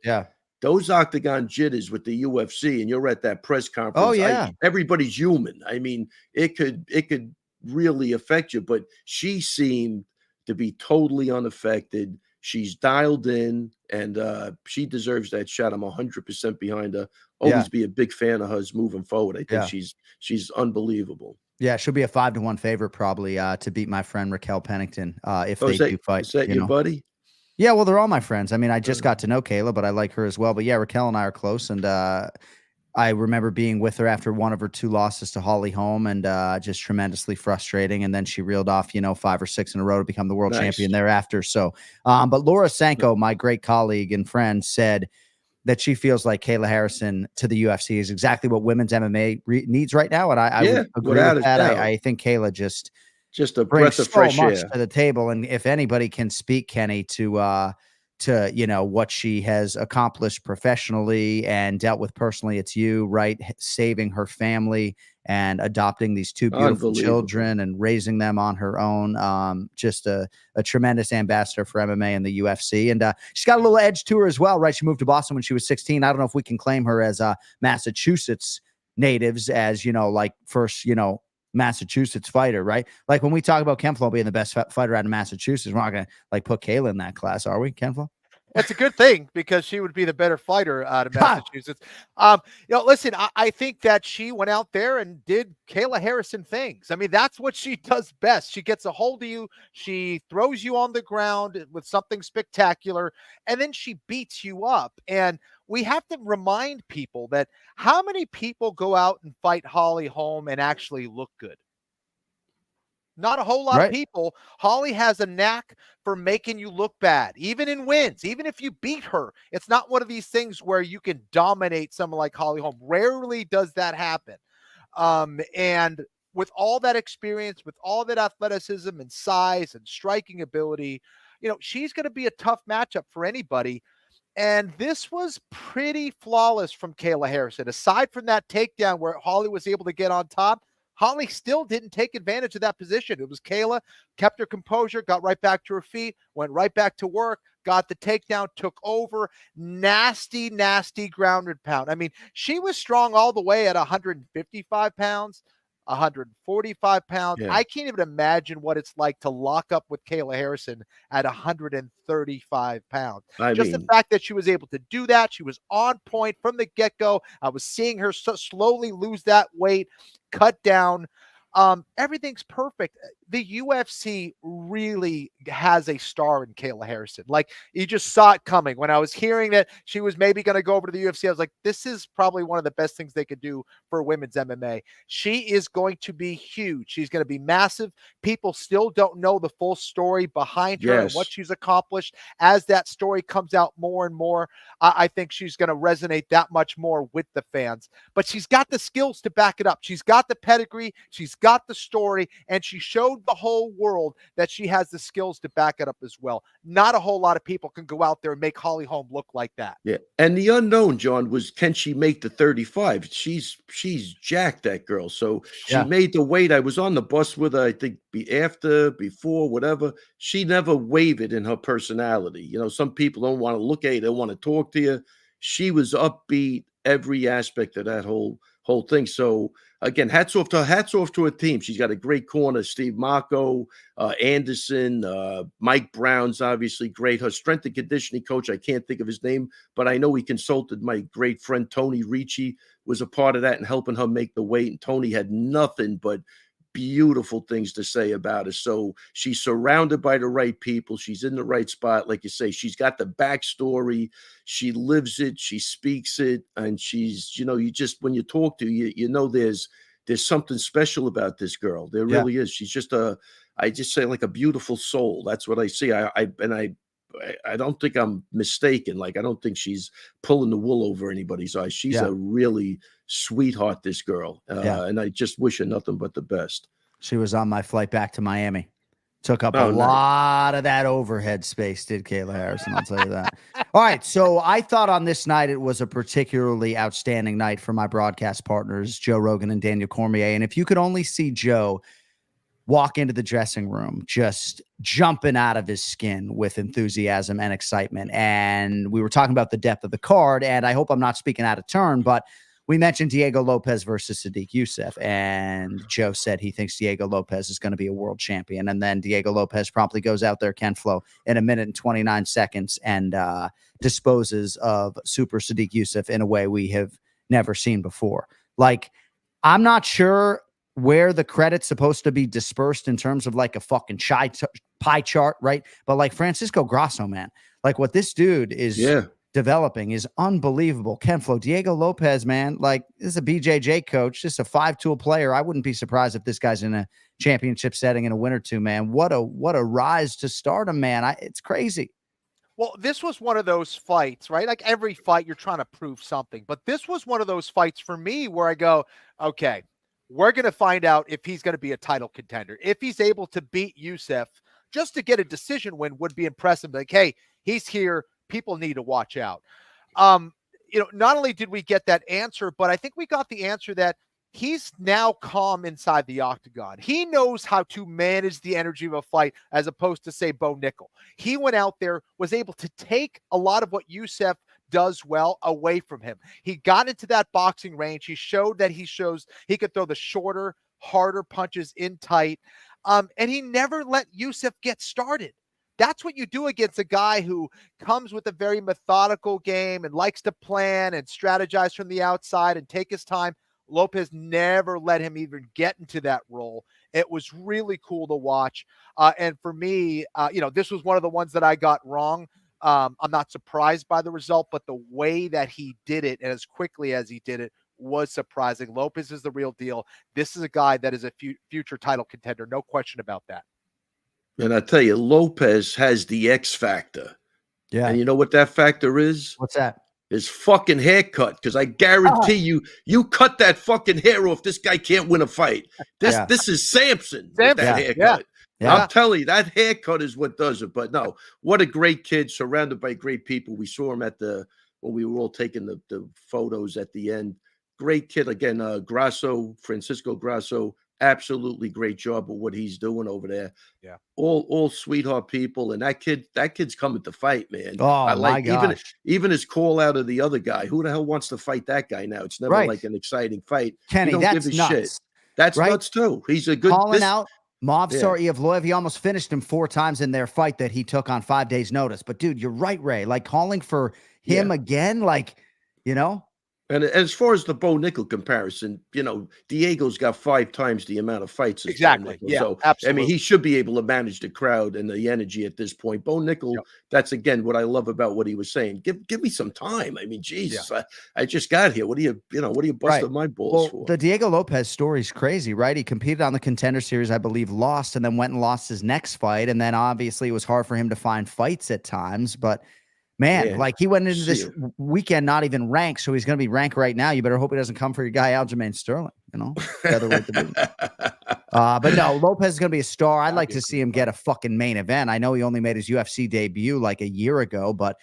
C: those octagon jitters with the UFC, and you're at that press conference.
F: Oh yeah.
C: Everybody's human. I mean, it could really affect you, but she seemed to be totally unaffected. She's dialed in, and she deserves that shot. I'm 100% behind her. Always be a big fan of hers moving forward. I think she's unbelievable.
F: Yeah, she'll be a 5-1 favorite probably to beat my friend Raquel Pennington if they do fight.
C: Is that your buddy?
F: Yeah, well, they're all my friends. I mean, I just got to know Kayla, but I like her as well. But yeah, Raquel and I are close, and I remember being with her after one of her 2 losses to Holly Holm, and just tremendously frustrating. And then she reeled off, 5 or 6 in a row to become the world champion thereafter. So, but Laura Sanko, my great colleague and friend, said that she feels like Kayla Harrison to the UFC is exactly what women's MMA needs right now. And I would agree with that. I think Kayla just
C: a breath of fresh air
F: to the table. And if anybody can speak, Kenny, to what she has accomplished professionally and dealt with personally, it's you, right? Saving her family and adopting these 2 beautiful children and raising them on her own. Just a tremendous ambassador for MMA and the UFC. And she's got a little edge to her as well, right? She moved to Boston when she was 16. I don't know if we can claim her as Massachusetts natives as, first, Massachusetts fighter, right? Like when we talk about Ken Flo being the best fighter out of Massachusetts, we're not going to put Kayla in that class, are we, Ken Flo?
G: That's a good thing because she would be the better fighter out of Massachusetts. Listen, I think that she went out there and did Kayla Harrison things. I mean, that's what she does best. She gets a hold of you. She throws you on the ground with something spectacular, and then she beats you up. And we have to remind people that how many people go out and fight Holly Holm and actually look good? Not a whole lot of people. Holly has a knack for making you look bad, even in wins, even if you beat her. It's not one of these things where you can dominate someone like Holly Holm. Rarely does that happen. And with all that experience, with all that athleticism and size and striking ability, she's going to be a tough matchup for anybody. And this was pretty flawless from Kayla Harrison. Aside from that takedown where Holly was able to get on top, Holly still didn't take advantage of that position. It was Kayla, kept her composure, got right back to her feet, went right back to work, got the takedown, took over. Nasty, nasty grounded pound. I mean, she was strong all the way at 155 pounds, 145 pounds.
C: Yeah.
G: I can't even imagine what it's like to lock up with Kayla Harrison at 135 pounds. The fact that she was able to do that, she was on point from the get-go. I was seeing her slowly lose that weight, cut down. Everything's perfect. The UFC really has a star in Kayla Harrison. Like, you just saw it coming. When I was hearing that she was maybe going to go over to the UFC, I was like, this is probably one of the best things they could do for women's MMA. She is going to be huge. She's going to be massive. People still don't know the full story behind her and what she's accomplished. As that story comes out more and more, I think she's going to resonate that much more with the fans. But she's got the skills to back it up. She's got the pedigree. She's got the story, and she showed the whole world that she has the skills to back it up as well. Not a whole lot of people can go out there and make Holly Holm look like that.
C: Yeah. And the unknown, John, was, can she make the 35? She's jacked, that girl. So she made the weight. I was on the bus with her, I think before, whatever. She never wavered in her personality. Some people don't want to look at you, they want to talk to you. She was upbeat, every aspect of that whole thing. So again, hats off to her team. She's got a great corner. Steve Marco, Anderson, Mike Brown's obviously great. Her strength and conditioning coach, I can't think of his name, but I know he consulted my great friend Tony Ricci, was a part of that and helping her make the weight. And Tony had nothing but beautiful things to say about her. So she's surrounded by the right people. She's in the right spot. Like you say, she's got the backstory. She lives it. She speaks it. And she's, you just, when you talk to her, there's something special about this girl. There really is. She's just I just say like a beautiful soul. That's what I see. I don't think I'm mistaken. Like, I don't think she's pulling the wool over anybody's eyes. She's a really sweetheart, this girl. And I just wish her nothing but the best.
F: She was on my flight back to Miami. Took up a lot of that overhead space, did Kayla Harrison, I'll tell you that. All right, so I thought on this night it was a particularly outstanding night for my broadcast partners, Joe Rogan and Daniel Cormier. And if you could only see Joe walk into the dressing room just jumping out of his skin with enthusiasm and excitement. And we were talking about the depth of the card, and I hope I'm not speaking out of turn, but we mentioned Diego Lopez versus Sadiq Youssef, and Joe said he thinks Diego Lopez is going to be a world champion. And then Diego Lopez promptly goes out there, Ken Flo, in 1 minute and 29 seconds and disposes of Super Sadiq Youssef in a way we have never seen before. Like, I'm not sure where the credit's supposed to be dispersed in terms of like a fucking pie chart, right? But like Francisco Grasso, man, like what this dude is developing is unbelievable. Ken Flo, Diego Lopez, man, like this is a BJJ coach, just a 5-tool player. I wouldn't be surprised if this guy's in a championship setting in a win or two, man. What a rise to stardom, man. It's crazy.
G: Well, this was one of those fights, right? Like every fight, you're trying to prove something. But this was one of those fights for me where I go, okay, we're going to find out if he's going to be a title contender. If he's able to beat Youssef, just to get a decision win would be impressive. Like, hey, he's here. People need to watch out. Not only did we get that answer, but I think we got the answer that he's now calm inside the octagon. He knows how to manage the energy of a fight as opposed to, say, Bo Nickel. He went out there, was able to take a lot of what Youssef does well away from him. He got into that boxing range. He showed that he could throw the shorter, harder punches in tight. And he never let Youssef get started. That's what you do against a guy who comes with a very methodical game and likes to plan and strategize from the outside and take his time. Lopez never let him even get into that role. It was really cool to watch. And for me, this was one of the ones that I got wrong. I'm not surprised by the result, but the way that he did it and as quickly as he did it was surprising. Lopez is the real deal. This is a guy that is a future title contender. No question about that.
C: And I tell you, Lopez has the X factor.
F: Yeah.
C: And you know what that factor is?
F: What's that?
C: His fucking haircut. Because I guarantee you cut that fucking hair off, this guy can't win a fight. This is Samson with that haircut.
F: Yeah.
C: I'm telling you, that haircut is what does it. But no, what a great kid, surrounded by great people. We saw him when we were all taking the photos at the end. Great kid. Again, Francisco Grasso, absolutely great job of what he's doing over there.
G: Yeah.
C: All sweetheart people. And that kid's coming to fight, man.
F: Oh,
C: I like
F: my gosh.
C: even his call out of the other guy. Who the hell wants to fight that guy now? It's never like an exciting fight.
F: Kenny, that's nuts.
C: Shit. That's nuts too. He's a good
F: calling out Movsar Evloev. He almost finished him 4 times in their fight that he took on 5 days' notice. But dude, you're right, Ray. Like calling for him again, like,
C: And as far as the Bo Nickel comparison, Diego's got 5 times the amount of fights.
G: Exactly.
C: Yeah, so, absolutely. I mean, he should be able to manage the crowd and the energy at this point. Bo Nickel, that's, again, what I love about what he was saying. Give me some time. I mean, Jesus, I just got here. What are you busting my balls for?
F: The Diego Lopez story is crazy, right? He competed on the Contender Series, I believe, lost, and then went and lost his next fight. And then obviously it was hard for him to find fights at times, but man, like he went into this weekend not even ranked, so he's going to be ranked right now. You better hope he doesn't come for your guy Aljamain Sterling, featherweight division. But no, Lopez is going to be a star. I'd like to see him get a fucking main event. I know he only made his UFC debut like a year ago, but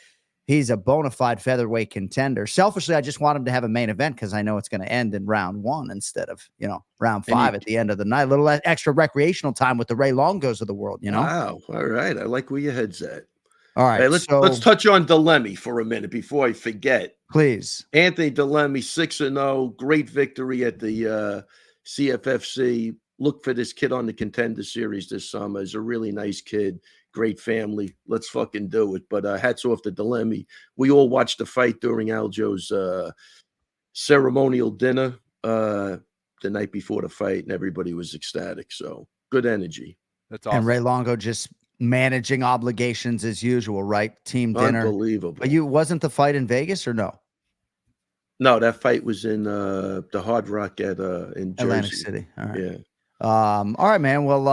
F: he's a bona fide featherweight contender. Selfishly, I just want him to have a main event because I know it's going to end in round 1 instead of, round 5 at the end of the night. A little extra recreational time with the Ray Longos of the world,
C: Wow. All right. I like where your head's at.
F: All right,
C: let's touch on Delemy for a minute before I forget.
F: Please.
C: Anthony Delemy, 6-0, great victory at the CFFC. Look for this kid on the Contender Series this summer. He's a really nice kid, great family. Let's fucking do it. But hats off to Delemy. We all watched the fight during Aljo's ceremonial dinner the night before the fight, and everybody was ecstatic. So good energy.
G: That's awesome.
F: And Ray Longo just managing obligations as usual, right? Team dinner.
C: Unbelievable.
F: But wasn't the fight in Vegas or no?
C: No, that fight was in the Hard Rock in Jersey.
F: Atlantic City. All right.
C: Yeah.
F: All right, man. Well,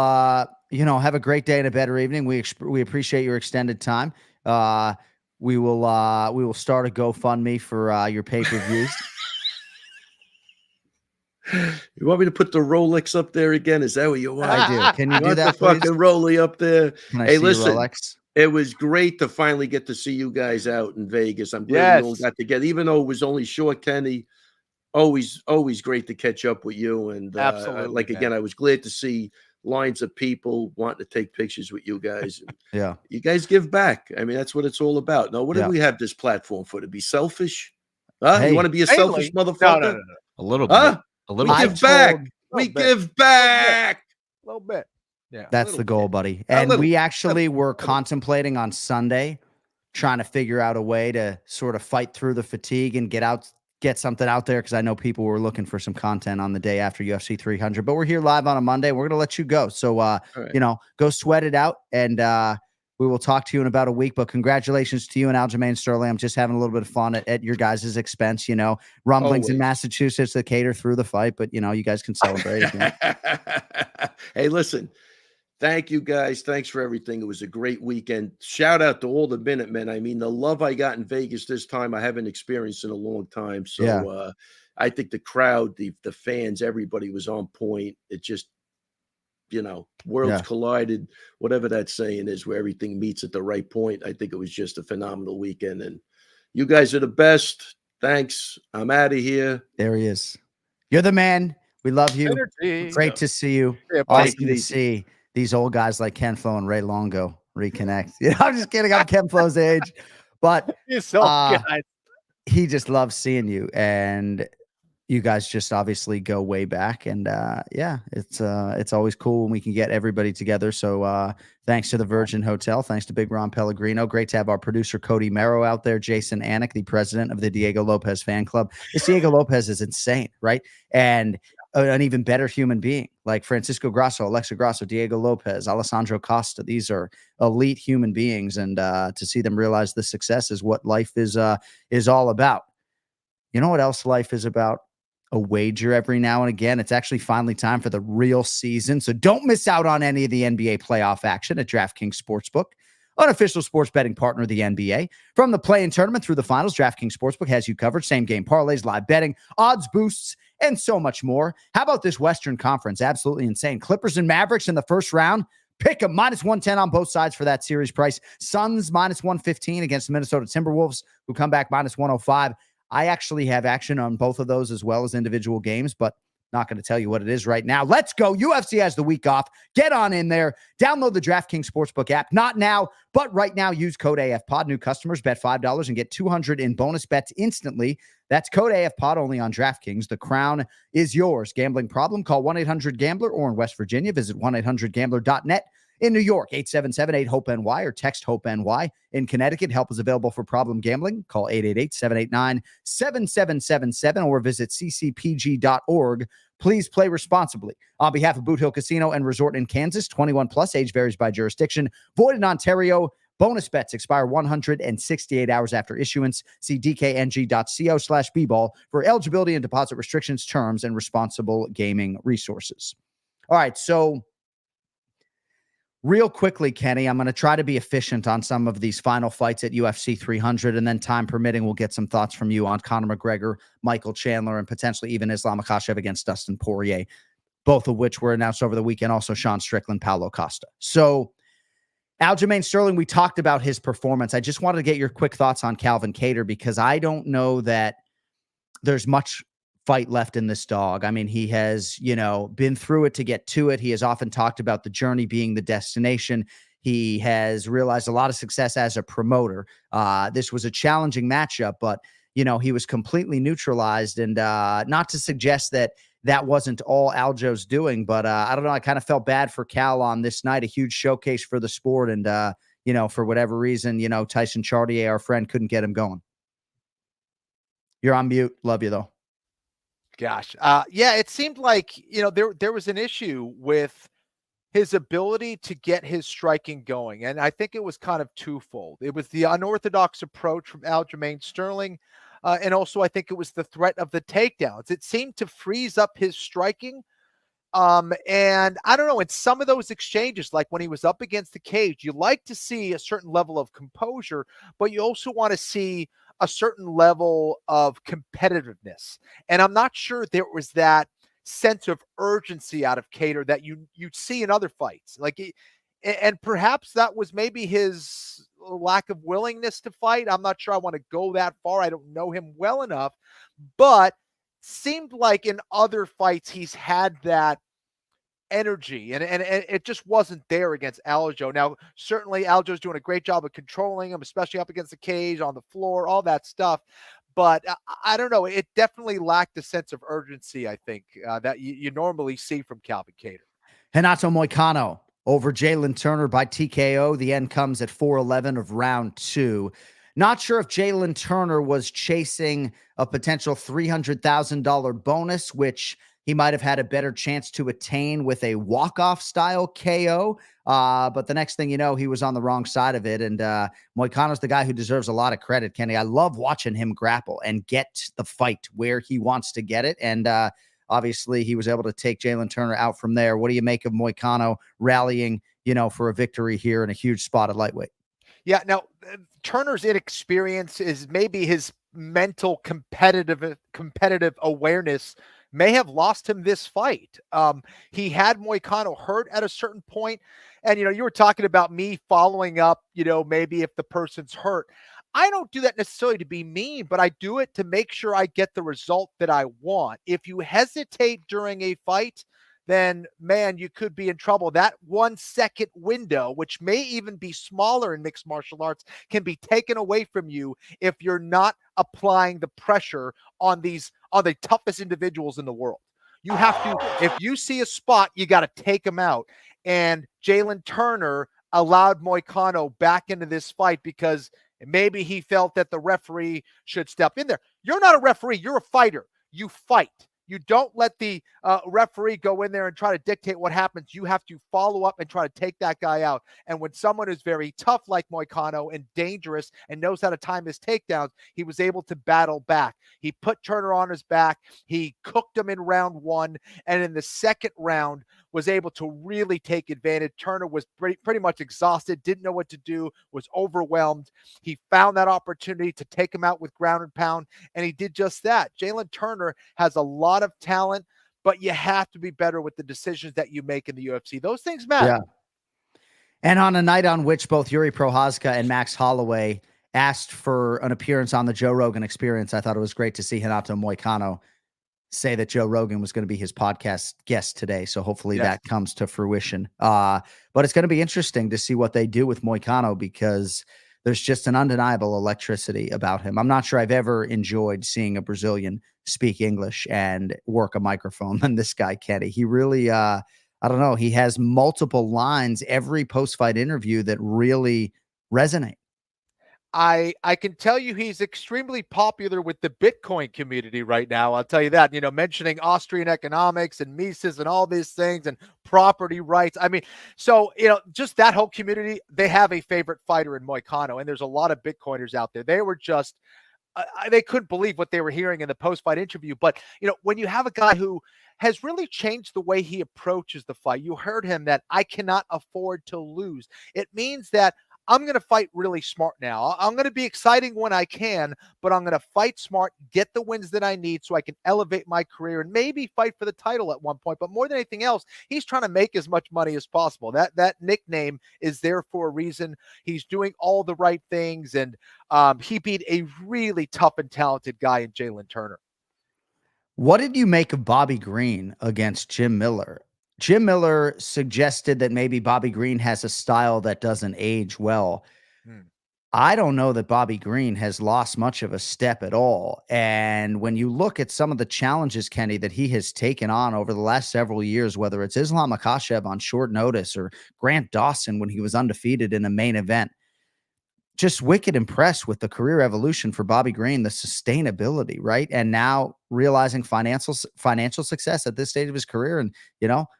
F: have a great day and a better evening. We appreciate your extended time. We will start a GoFundMe for your pay-per-views.
C: You want me to put the Rolex up there again? Is that what you want?
F: I do. Can you do that,
C: the fucking Rollie up there?
F: Can I see
C: listen,
F: Rolex?
C: It was great to finally get to see you guys out in Vegas. I'm glad we all got together, even though it was only short, Kenny. Always great to catch up with you. And
G: absolutely,
C: again, I was glad to see lines of people wanting to take pictures with you guys.
F: Yeah.
C: You guys give back. I mean, that's what it's all about. Now, what do
F: Yeah.
C: we have this platform for? To be selfish? Huh?
F: Hey,
C: You want to be a selfish
G: mainly-
C: motherfucker?
G: No.
H: A little
C: Huh?
H: bit. A
C: We
H: little
F: I
C: give
H: bit.
C: back.
F: told-
C: We
G: Little bit.
C: give back.
G: A little bit. Yeah.
F: That's
C: little
F: the goal,
C: bit.
F: buddy.
C: A
F: And
C: little
F: we
C: bit.
F: actually were
C: little.
F: contemplating on Sunday trying to figure out a way to sort of fight through the fatigue and get something out there, because I know people were looking for some content on the day after UFC 300. But we're here live on a Monday. We're going to let you go. So,
C: right.
F: go sweat it out, and we will talk to you in about a week. But congratulations to you and Aljamain Sterling. I'm just having a little bit of fun at your guys' expense. Rumblings in
C: Always.
F: Massachusetts that cater through the fight, but you guys can celebrate again.
C: Hey, listen. Thank you, guys. Thanks for everything. It was a great weekend. Shout out to all the Minutemen. I mean, the love I got in Vegas this time, I haven't experienced in a long time. So
F: Yeah.
C: I think the crowd, the fans, everybody was on point. It just, worlds
F: Yeah.
C: collided, whatever that saying is, where everything meets at the right point. I think it was just a phenomenal weekend. And you guys are the best. Thanks. I'm out of here.
F: There he is. You're the man. We love you.
G: Energy.
F: Great to see you.
G: Yeah, buddy.
F: Awesome to see these old guys like Ken Flo and Ray Longo reconnect. I'm just kidding. I'm Ken Flo's age, but
G: You're so good.
F: he just loves seeing you, and you guys just obviously go way back. And it's always cool when we can get everybody together. So thanks to the Virgin Hotel, thanks to Big Ron Pellegrino. Great to have our producer Cody Merrow out there, Jon Anik, the president of the Diego Lopez fan club. This Diego Lopez is insane, right? And an even better human being, like Francisco Grasso, Alexa Grasso, Diego Lopez, Alessandro Costa. These are elite human beings, and to see them realize the success is what life is all about. You know what else life is about? A wager every now and again. It's actually finally time for the real season, so don't miss out on any of the NBA playoff action at DraftKings Sportsbook, unofficial sports betting partner of the NBA. From the play-in tournament through the finals, DraftKings Sportsbook has you covered. Same game parlays, live betting, odds boosts, and so much more. How about this Western Conference? Absolutely insane. Clippers and Mavericks in the first round. Pick a -110 on both sides for that series price. Suns -115 against the Minnesota Timberwolves, who come back -105. I actually have action on both of those as well as individual games, but not going to tell you what it is right now. Let's go. UFC has the week off. Get on in there. Download the DraftKings Sportsbook app. Not now, but right now, use code AFPOD. New customers bet $5 and get $200 in bonus bets instantly. That's code AFPOD only on DraftKings. The crown is yours. Gambling problem? Call 1-800-GAMBLER, or in West Virginia, visit 1-800-GAMBLER.net. In New York, 877-8-HOPE-NY or text HOPE-NY. In Connecticut, help is available for problem gambling. Call 888-789-7777 or visit ccpg.org. Please play responsibly. On behalf of Boot Hill Casino and Resort in Kansas, 21 plus, age varies by jurisdiction. Void in Ontario. Bonus bets expire 168 hours after issuance. See dkng.co/bball for eligibility and deposit restrictions, terms, and responsible gaming resources. All right, so real quickly, Kenny, I'm going to try to be efficient on some of these final fights at UFC 300, and then time permitting, we'll get some thoughts from you on Conor McGregor, Michael Chandler, and potentially even Islam Makhachev against Dustin Poirier, both of which were announced over the weekend. Also, Sean Strickland, Paulo Costa. So, Aljamain Sterling, we talked about his performance. I just wanted to get your quick thoughts on Calvin Kattar, because I don't know that there's much fight left in this dog. I mean, he has, been through it to get to it. He has often talked about the journey being the destination. He has realized a lot of success as a promoter. This was a challenging matchup, but, he was completely neutralized. And not to suggest that wasn't all Aljo's doing, but I don't know. I kind of felt bad for Cal on this night, a huge showcase for the sport. And, for whatever reason, Tyson Chartier, our friend, couldn't get him going. You're on mute. Love you, though.
G: Gosh. It seemed like, there was an issue with his ability to get his striking going. And I think it was kind of twofold. It was the unorthodox approach from Aljamain Sterling. And also, I think it was the threat of the takedowns. It seemed to freeze up his striking. And I don't know, in some of those exchanges, like when he was up against the cage, you like to see a certain level of composure, but you also want to see a certain level of competitiveness. And I'm not sure there was that sense of urgency out of Kattar that you'd see in other fights. And perhaps that was maybe his lack of willingness to fight. I'm not sure I want to go that far. I don't know him well enough, but seemed like in other fights he's had that energy, and it just wasn't there against Aljo. Now, certainly Aljo's doing a great job of controlling him, especially up against the cage, on the floor, all that stuff. But I don't know. It definitely lacked a sense of urgency, I think, that you normally see from Calvin Kattar.
F: Renato Moicano over Jalen Turner by TKO. The end comes at 4:11 of round 2. Not sure if Jalen Turner was chasing a potential $300,000 bonus, which he might have had a better chance to attain with a walk-off style KO. But the next thing you know, he was on the wrong side of it. And Moicano's the guy who deserves a lot of credit, Kenny. I love watching him grapple and get the fight where he wants to get it. And obviously, he was able to take Jalen Turner out from there. What do you make of Moicano rallying, for a victory here in a huge spot at lightweight?
G: Yeah, now Turner's inexperience is maybe his mental competitive awareness may have lost him this fight. He had Moicano hurt at a certain point, and you were talking about me following up, maybe if the person's hurt. I don't do that necessarily to be mean, but I do it to make sure I get the result that I want. If you hesitate during a fight, then man, you could be in trouble. That 1 second window, which may even be smaller in mixed martial arts, can be taken away from you if you're not applying the pressure on the toughest individuals in the world. You have to, if you see a spot, you got to take them out. And Jalen Turner allowed Moicano back into this fight because maybe he felt that the referee should step in there. You're not a referee. You're a fighter. You fight. You don't let the referee go in there and try to dictate what happens. You have to follow up and try to take that guy out. And when someone is very tough like Moicano and dangerous and knows how to time his takedowns, he was able to battle back. He put Turner on his back. He cooked him in round 1. And in the second round, was able to really take advantage. Turner was pretty much exhausted, didn't know what to do, was overwhelmed. He found that opportunity to take him out with ground and pound, and he did just that. Jalen Turner has a lot of talent, but you have to be better with the decisions that you make in the UFC. Those things matter.
F: Yeah. And on a night on which both Yuri Prochazka and Max Holloway asked for an appearance on the Joe Rogan Experience, I thought it was great to see Renato Moicano say that Joe Rogan was going to be his podcast guest today. So hopefully that comes to fruition. But it's going to be interesting to see what they do with Moicano because there's just an undeniable electricity about him. I'm not sure I've ever enjoyed seeing a Brazilian speak English and work a microphone than this guy, Kenny. He really, I don't know, he has multiple lines every post-fight interview that really resonate.
G: I can tell you he's extremely popular with the Bitcoin community right now. I'll tell you that, mentioning Austrian economics and Mises and all these things and property rights. I mean, so, just that whole community, they have a favorite fighter in Moicano, and there's a lot of Bitcoiners out there. They were just, they couldn't believe what they were hearing in the post-fight interview. But, when you have a guy who has really changed the way he approaches the fight, you heard him that I cannot afford to lose. It means that I'm going to fight really smart now. I'm going to be exciting when I can, but I'm going to fight smart, get the wins that I need so I can elevate my career and maybe fight for the title at one point. But more than anything else, he's trying to make as much money as possible. That nickname is there for a reason. He's doing all the right things, and he beat a really tough and talented guy in Jalen Turner.
F: What did you make of Bobby Green against Jim Miller? Jim Miller suggested that maybe Bobby Green has a style that doesn't age well. I don't know that Bobby Green has lost much of a step at all. And when you look at some of the challenges, Kenny, that he has taken on over the last several years, whether it's Islam Makhachev on short notice or Grant Dawson when he was undefeated in a main event, just wicked impressed with the career evolution for Bobby Green, the sustainability, right? And now realizing financial success at this stage of his career and,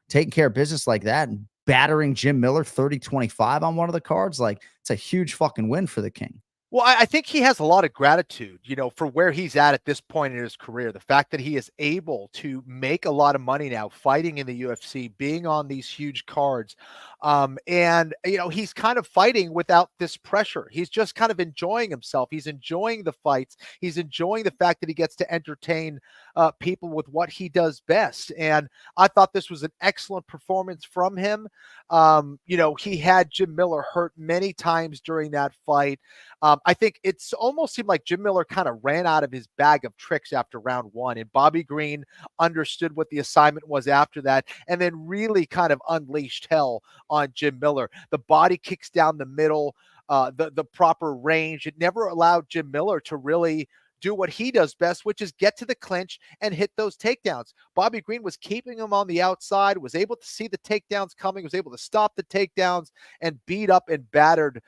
F: taking care of business like that and battering Jim Miller 30-25 on one of the cards. Like, it's a huge fucking win for the King.
G: Well, I think he has a lot of gratitude, for where he's at this point in his career. The fact that he is able to make a lot of money now fighting in the UFC, being on these huge cards. And, he's kind of fighting without this pressure. He's just kind of enjoying himself. He's enjoying the fights. He's enjoying the fact that he gets to entertain people with what he does best. And I thought this was an excellent performance from him. He had Jim Miller hurt many times during that fight. I think it's almost seemed like Jim Miller kind of ran out of his bag of tricks after round one, and Bobby Green understood what the assignment was after that, and then really kind of unleashed hell on Jim Miller. The body kicks down the middle, the proper range. It never allowed Jim Miller to really do what he does best, which is get to the clinch and hit those takedowns. Bobby Green was keeping him on the outside, was able to see the takedowns coming, was able to stop the takedowns and beat up and battered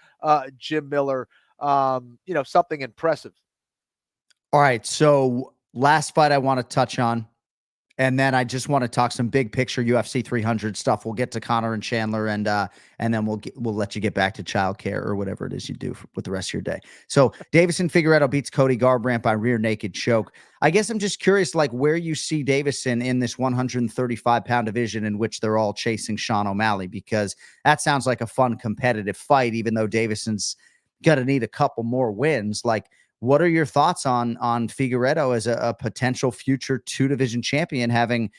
G: Jim Miller. Something impressive.
F: All right. So last fight I want to touch on, and then I just want to talk some big picture UFC 300 stuff. We'll get to Connor and Chandler, and then we'll let you get back to childcare or whatever it is you do with the rest of your day. So Davison Figueiredo beats Cody Garbrandt by rear naked choke. I guess I'm just curious, like, where you see Davison in this 135-pound division in which they're all chasing Sean O'Malley, because that sounds like a fun competitive fight, even though Davison's going to need a couple more wins. Like, what are your thoughts on Figueiredo as a potential future 2-division champion, having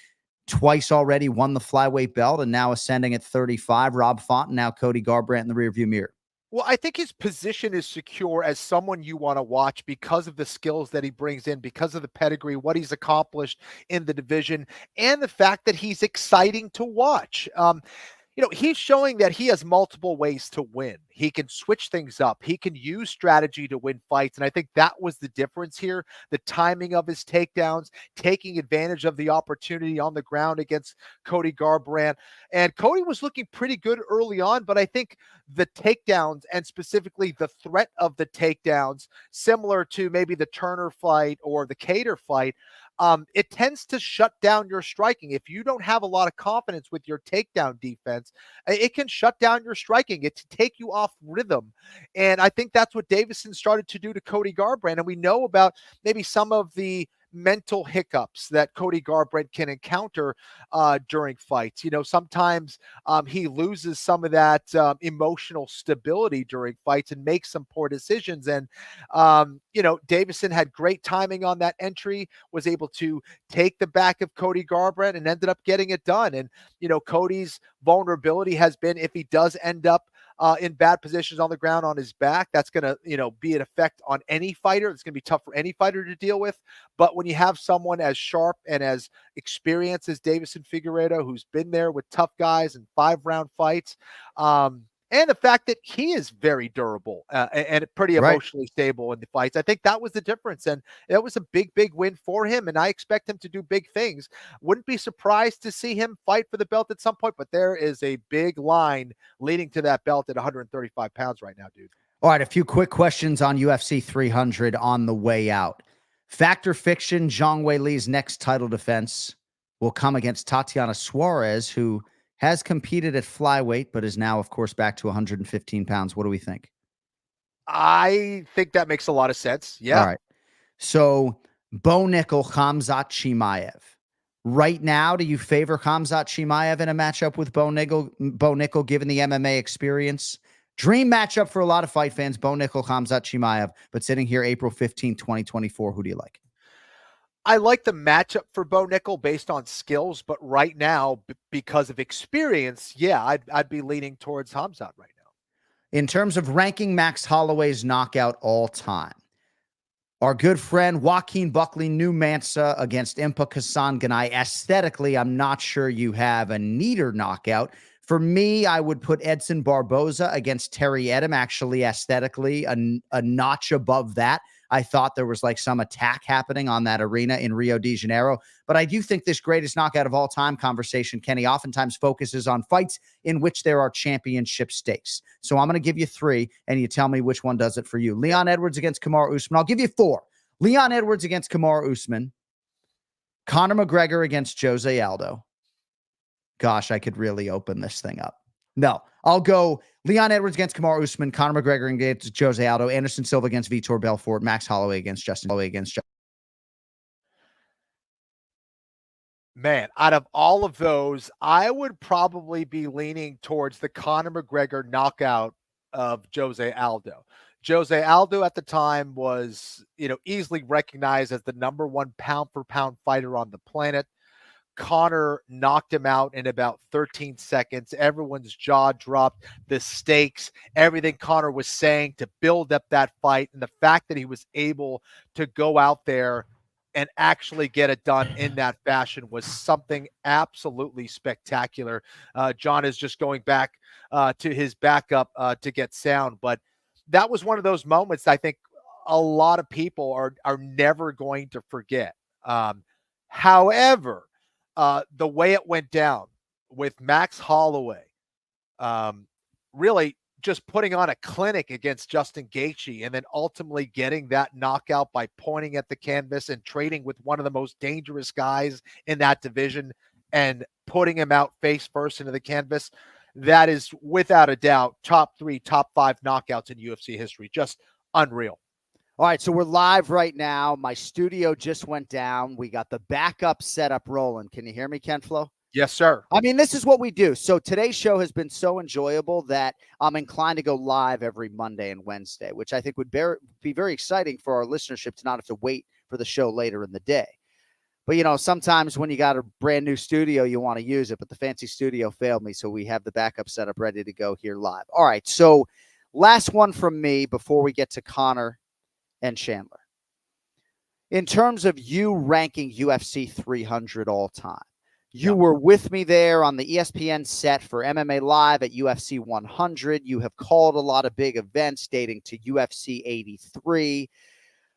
F: twice already won the flyweight belt and now ascending at 35? Rob Font and now Cody Garbrandt in the rearview mirror.
G: Well, I think his position is secure as someone you want to watch because of the skills that he brings in, because of the pedigree, what he's accomplished in the division, and the fact that he's exciting to watch. He's showing that he has multiple ways to win. He can switch things up. He can use strategy to win fights. And I think that was the difference here. The timing of his takedowns, taking advantage of the opportunity on the ground against Cody Garbrandt. And Cody was looking pretty good early on, but I think the takedowns, and specifically the threat of the takedowns, similar to maybe the Turner fight or the Cater fight, it tends to shut down your striking. If you don't have a lot of confidence with your takedown defense, it can shut down your striking. It to take you off rhythm. And I think that's what Davison started to do to Cody Garbrandt. And we know about maybe some of the mental hiccups that Cody Garbrandt can encounter during fights. Sometimes he loses some of that emotional stability during fights and makes some poor decisions. And, Davison had great timing on that entry, was able to take the back of Cody Garbrandt and ended up getting it done. And, Cody's vulnerability has been, if he does end up in bad positions on the ground on his back, that's going to, be an effect on any fighter. It's going to be tough for any fighter to deal with. But when you have someone as sharp and as experienced as Davison Figueiredo, who's been there with tough guys in 5-round fights, and the fact that he is very durable and pretty emotionally stable in the fights, I think that was the difference. And it was a big, big win for him. And I expect him to do big things. Wouldn't be surprised to see him fight for the belt at some point, but there is a big line leading to that belt at 135 pounds right now, dude.
F: All right, a few quick questions on UFC 300 on the way out. Fact or fiction, Zhang Weili's next title defense will come against Tatiana Suarez, who has competed at flyweight, but is now, of course, back to 115 pounds. What do we think?
G: I think that makes a lot of sense. Yeah.
F: All right. So, Bo Nickel, Khamzat Chimaev. Right now, do you favor Khamzat Chimaev in a matchup with Bo Nickel, given the MMA experience? Dream matchup for a lot of fight fans, Bo Nickel, Khamzat Chimaev. But sitting here April 15, 2024, who do you like?
G: I like the matchup for Bo Nickel based on skills, but right now, because of experience, yeah, I'd be leaning towards Khamzat right now.
F: In terms of ranking Max Holloway's knockout all time, our good friend Joaquin Buckley New Mansa against Impa Kasanganay. Aesthetically, I'm not sure you have a neater knockout. For me, I would put Edson Barboza against Terry Edom, actually aesthetically a notch above that. I thought there was like some attack happening on that arena in Rio de Janeiro. But I do think this greatest knockout of all time conversation, Kenny, oftentimes focuses on fights in which there are championship stakes. So I'm going to give you 3, and you tell me which one does it for you. Leon Edwards against Kamaru Usman. I'll give you 4. Leon Edwards against Kamaru Usman. Conor McGregor against Jose Aldo. Gosh, I could really open this thing up. No, I'll go Leon Edwards against Kamaru Usman, Conor McGregor against Jose Aldo, Anderson Silva against Vitor Belfort, Max Holloway against Justin.
G: Man, out of all of those, I would probably be leaning towards the Conor McGregor knockout of Jose Aldo. Jose Aldo at the time was, easily recognized as the #1 pound-for-pound fighter on the planet. Conor knocked him out in about 13 seconds. Everyone's jaw dropped, the stakes, everything Conor was saying to build up that fight. And the fact that he was able to go out there and actually get it done in that fashion was something absolutely spectacular. Jon is just going back to his backup to get sound. But that was one of those moments I think a lot of people are never going to forget. However, the way it went down with Max Holloway, really just putting on a clinic against Justin Gaethje and then ultimately getting that knockout by pointing at the canvas and trading with one of the most dangerous guys in that division and putting him out face first into the canvas. That is without a doubt top 3, top 5 knockouts in UFC history. Just unreal.
F: All right, so we're live right now. My studio just went down. We got the backup setup rolling. Can you hear me, Ken Flo?
G: Yes, sir.
F: I mean, this is what we do. So today's show has been so enjoyable that I'm inclined to go live every Monday and Wednesday, which I think would be very exciting for our listenership to not have to wait for the show later in the day. But, you know, sometimes when you got a brand new studio, you want to use it, but the fancy studio failed me. So we have the backup setup ready to go here live. All right, so last one from me before we get to Conor and Chandler. In terms of you ranking UFC 300 all time, you were with me there on the ESPN set for MMA Live at UFC 100. You have called a lot of big events dating to UFC 83.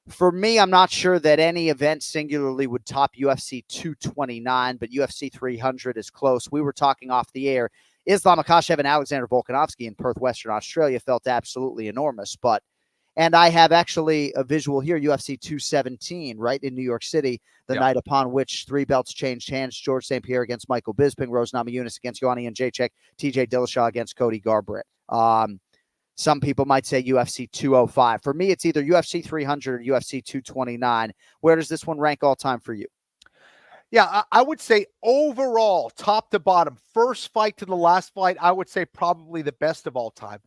F: For me, I'm not sure that any event singularly would top UFC 229, but UFC 300 is close. We were talking off the air. Islam Makhachev and Alexander Volkanovski in Perth, Western Australia felt absolutely enormous, and I have actually a visual here, UFC 217, right in New York City, the night upon which 3 belts changed hands. George St. Pierre against Michael Bisping, Rose Namajunas against Joanna Jędrzejczyk, TJ Dillashaw against Cody Garbrandt. Some people might say UFC 205. For me, it's either UFC 300 or UFC 229. Where does this one rank all time for you?
G: Yeah, I would say overall, top to bottom, first fight to the last fight, I would say probably the best of all time.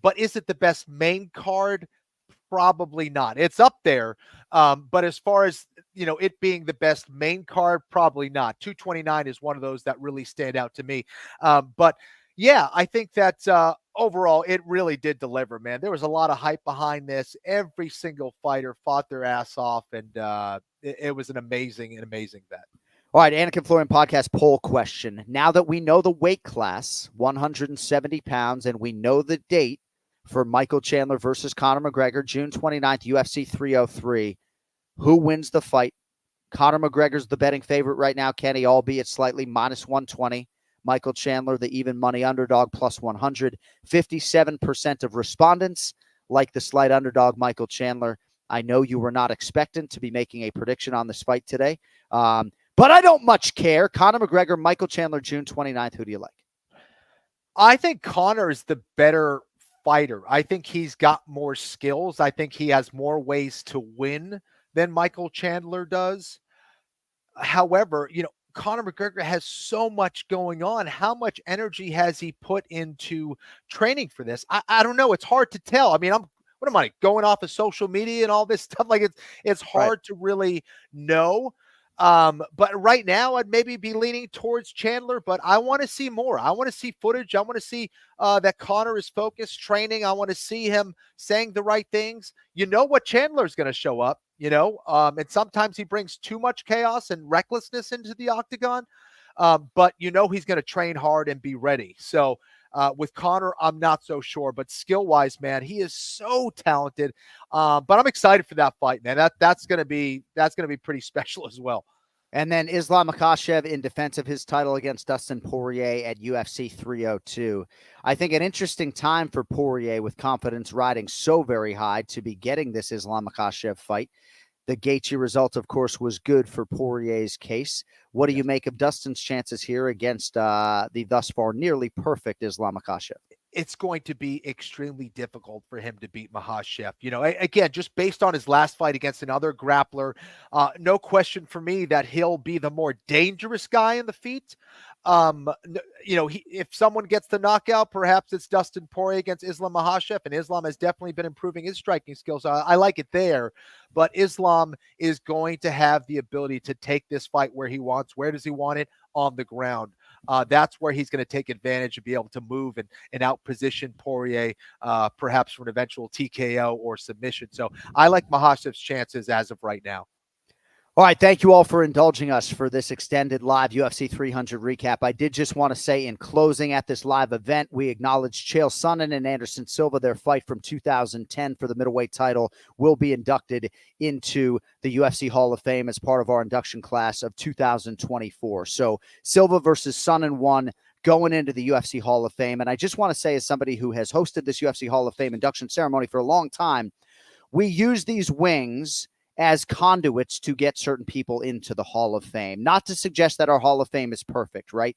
G: But is it the best main card? Probably not. It's up there. But as far as, you know, it being the best main card, probably not. 229 is one of those that really stand out to me. But yeah, I think that overall, it really did deliver, man. There was a lot of hype behind this. Every single fighter fought their ass off, and it was an amazing bet.
F: All right, Anik and Florian podcast poll question. Now that we know the weight class, 170 pounds, and we know the date for Michael Chandler versus Conor McGregor, June 29th, UFC 303, who wins the fight? Conor McGregor's the betting favorite right now, Kenny, albeit slightly minus 120. Michael Chandler, the even money underdog, plus 100. 57% of respondents like the slight underdog, Michael Chandler. I know you were not expectant to be making a prediction on this fight today, but I don't much care. Conor McGregor, Michael Chandler, June 29th. Who do you like?
G: I think Conor is the better fighter. I think he's got more skills. I think he has more ways to win than Michael Chandler does. However, you know, Conor McGregor has so much going on. How much energy has he put into training for this? I don't know. It's hard to tell. I mean, what am I going off of social media and all this stuff? Like it's hard to really know. But right now I'd maybe be leaning towards Chandler, but I want to see more. I want to see footage. I want to see that Conor is focused training. I want to see him saying the right things. You know what Chandler's going to show up, you know, and sometimes he brings too much chaos and recklessness into the octagon. But you know, he's going to train hard and be ready. So, with Conor, I'm not so sure, but skill-wise, man, he is so talented. But I'm excited for that fight, man. That's gonna be pretty special as well.
F: And then Islam Makhachev in defense of his title against Dustin Poirier at UFC 302. I think an interesting time for Poirier with confidence riding so very high to be getting this Islam Makhachev fight. The Gaethje result, of course, was good for Poirier's case. What do you make of Dustin's chances here against the thus far nearly perfect Islam Makhachev?
G: It's going to be extremely difficult for him to beat Makhachev. You know, again, just based on his last fight against another grappler, no question for me that he'll be the more dangerous guy in the feet. You know, if someone gets the knockout, perhaps it's Dustin Poirier against Islam Makhachev, and Islam has definitely been improving his striking skills. I like it there, but Islam is going to have the ability to take this fight where he wants. Where does he want it? on the ground. That's where he's going to take advantage and be able to move and out-position Poirier, perhaps for an eventual TKO or submission. So I like Makhachev's chances as of right now.
F: All right, thank you all for indulging us for this extended live UFC 300 recap. I did just want to say in closing at this live event, we acknowledge Chael Sonnen and Anderson Silva. Their fight from 2010 for the middleweight title will be inducted into the UFC Hall of Fame as part of our induction class of 2024. So Silva versus Sonnen won going into the UFC Hall of Fame. And I just want to say, as somebody who has hosted this UFC Hall of Fame induction ceremony for a long time, we use these wings as conduits to get certain people into the Hall of Fame. Not to suggest that our Hall of Fame is perfect, right?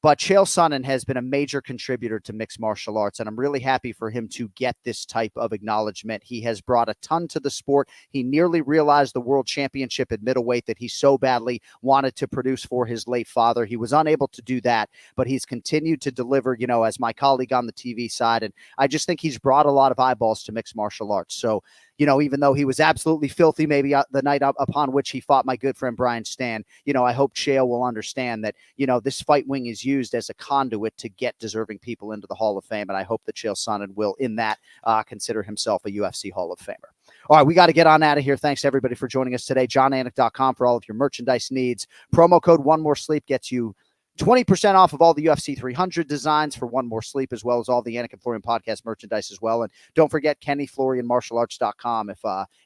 F: But Chael Sonnen has been a major contributor to mixed martial arts, and I'm really happy for him to get this type of acknowledgement. He has brought a ton to the sport. He nearly realized the world championship at middleweight that he so badly wanted to produce for his late father. He was unable to do that, but he's continued to deliver, you know, as my colleague on the TV side, and I just think he's brought a lot of eyeballs to mixed martial arts. So, you know, even though he was absolutely filthy maybe the night upon which he fought my good friend Brian Stan, you know, I hope Chael will understand that, you know, this fight wing is used as a conduit to get deserving people into the Hall of Fame. And I hope that Chael Sonnen will, in that, consider himself a UFC Hall of Famer. All right, we got to get on out of here. Thanks to everybody for joining us today. JonAnik.com for all of your merchandise needs. Promo code One More Sleep gets you 20% off of all the UFC 300 designs for One More Sleep, as well as all the Anik and Florian podcast merchandise as well. And don't forget KennyFlorianMartialArts.com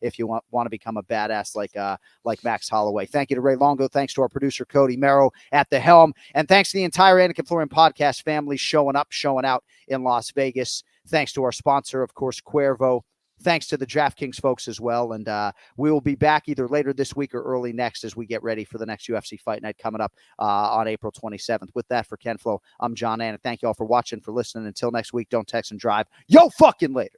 F: if you want to become a badass like Max Holloway. Thank you to Ray Longo. Thanks to our producer Cody Merrow at the helm, and thanks to the entire Anik and Florian podcast family showing out in Las Vegas. Thanks to our sponsor, of course, Cuervo. Thanks to the DraftKings folks as well. And we will be back either later this week or early next as we get ready for the next UFC Fight Night coming up on April 27th. With that, for Ken Flo, I'm Jon Anik. Thank you all for watching, for listening. Until next week, don't text and drive. Yo, fucking later.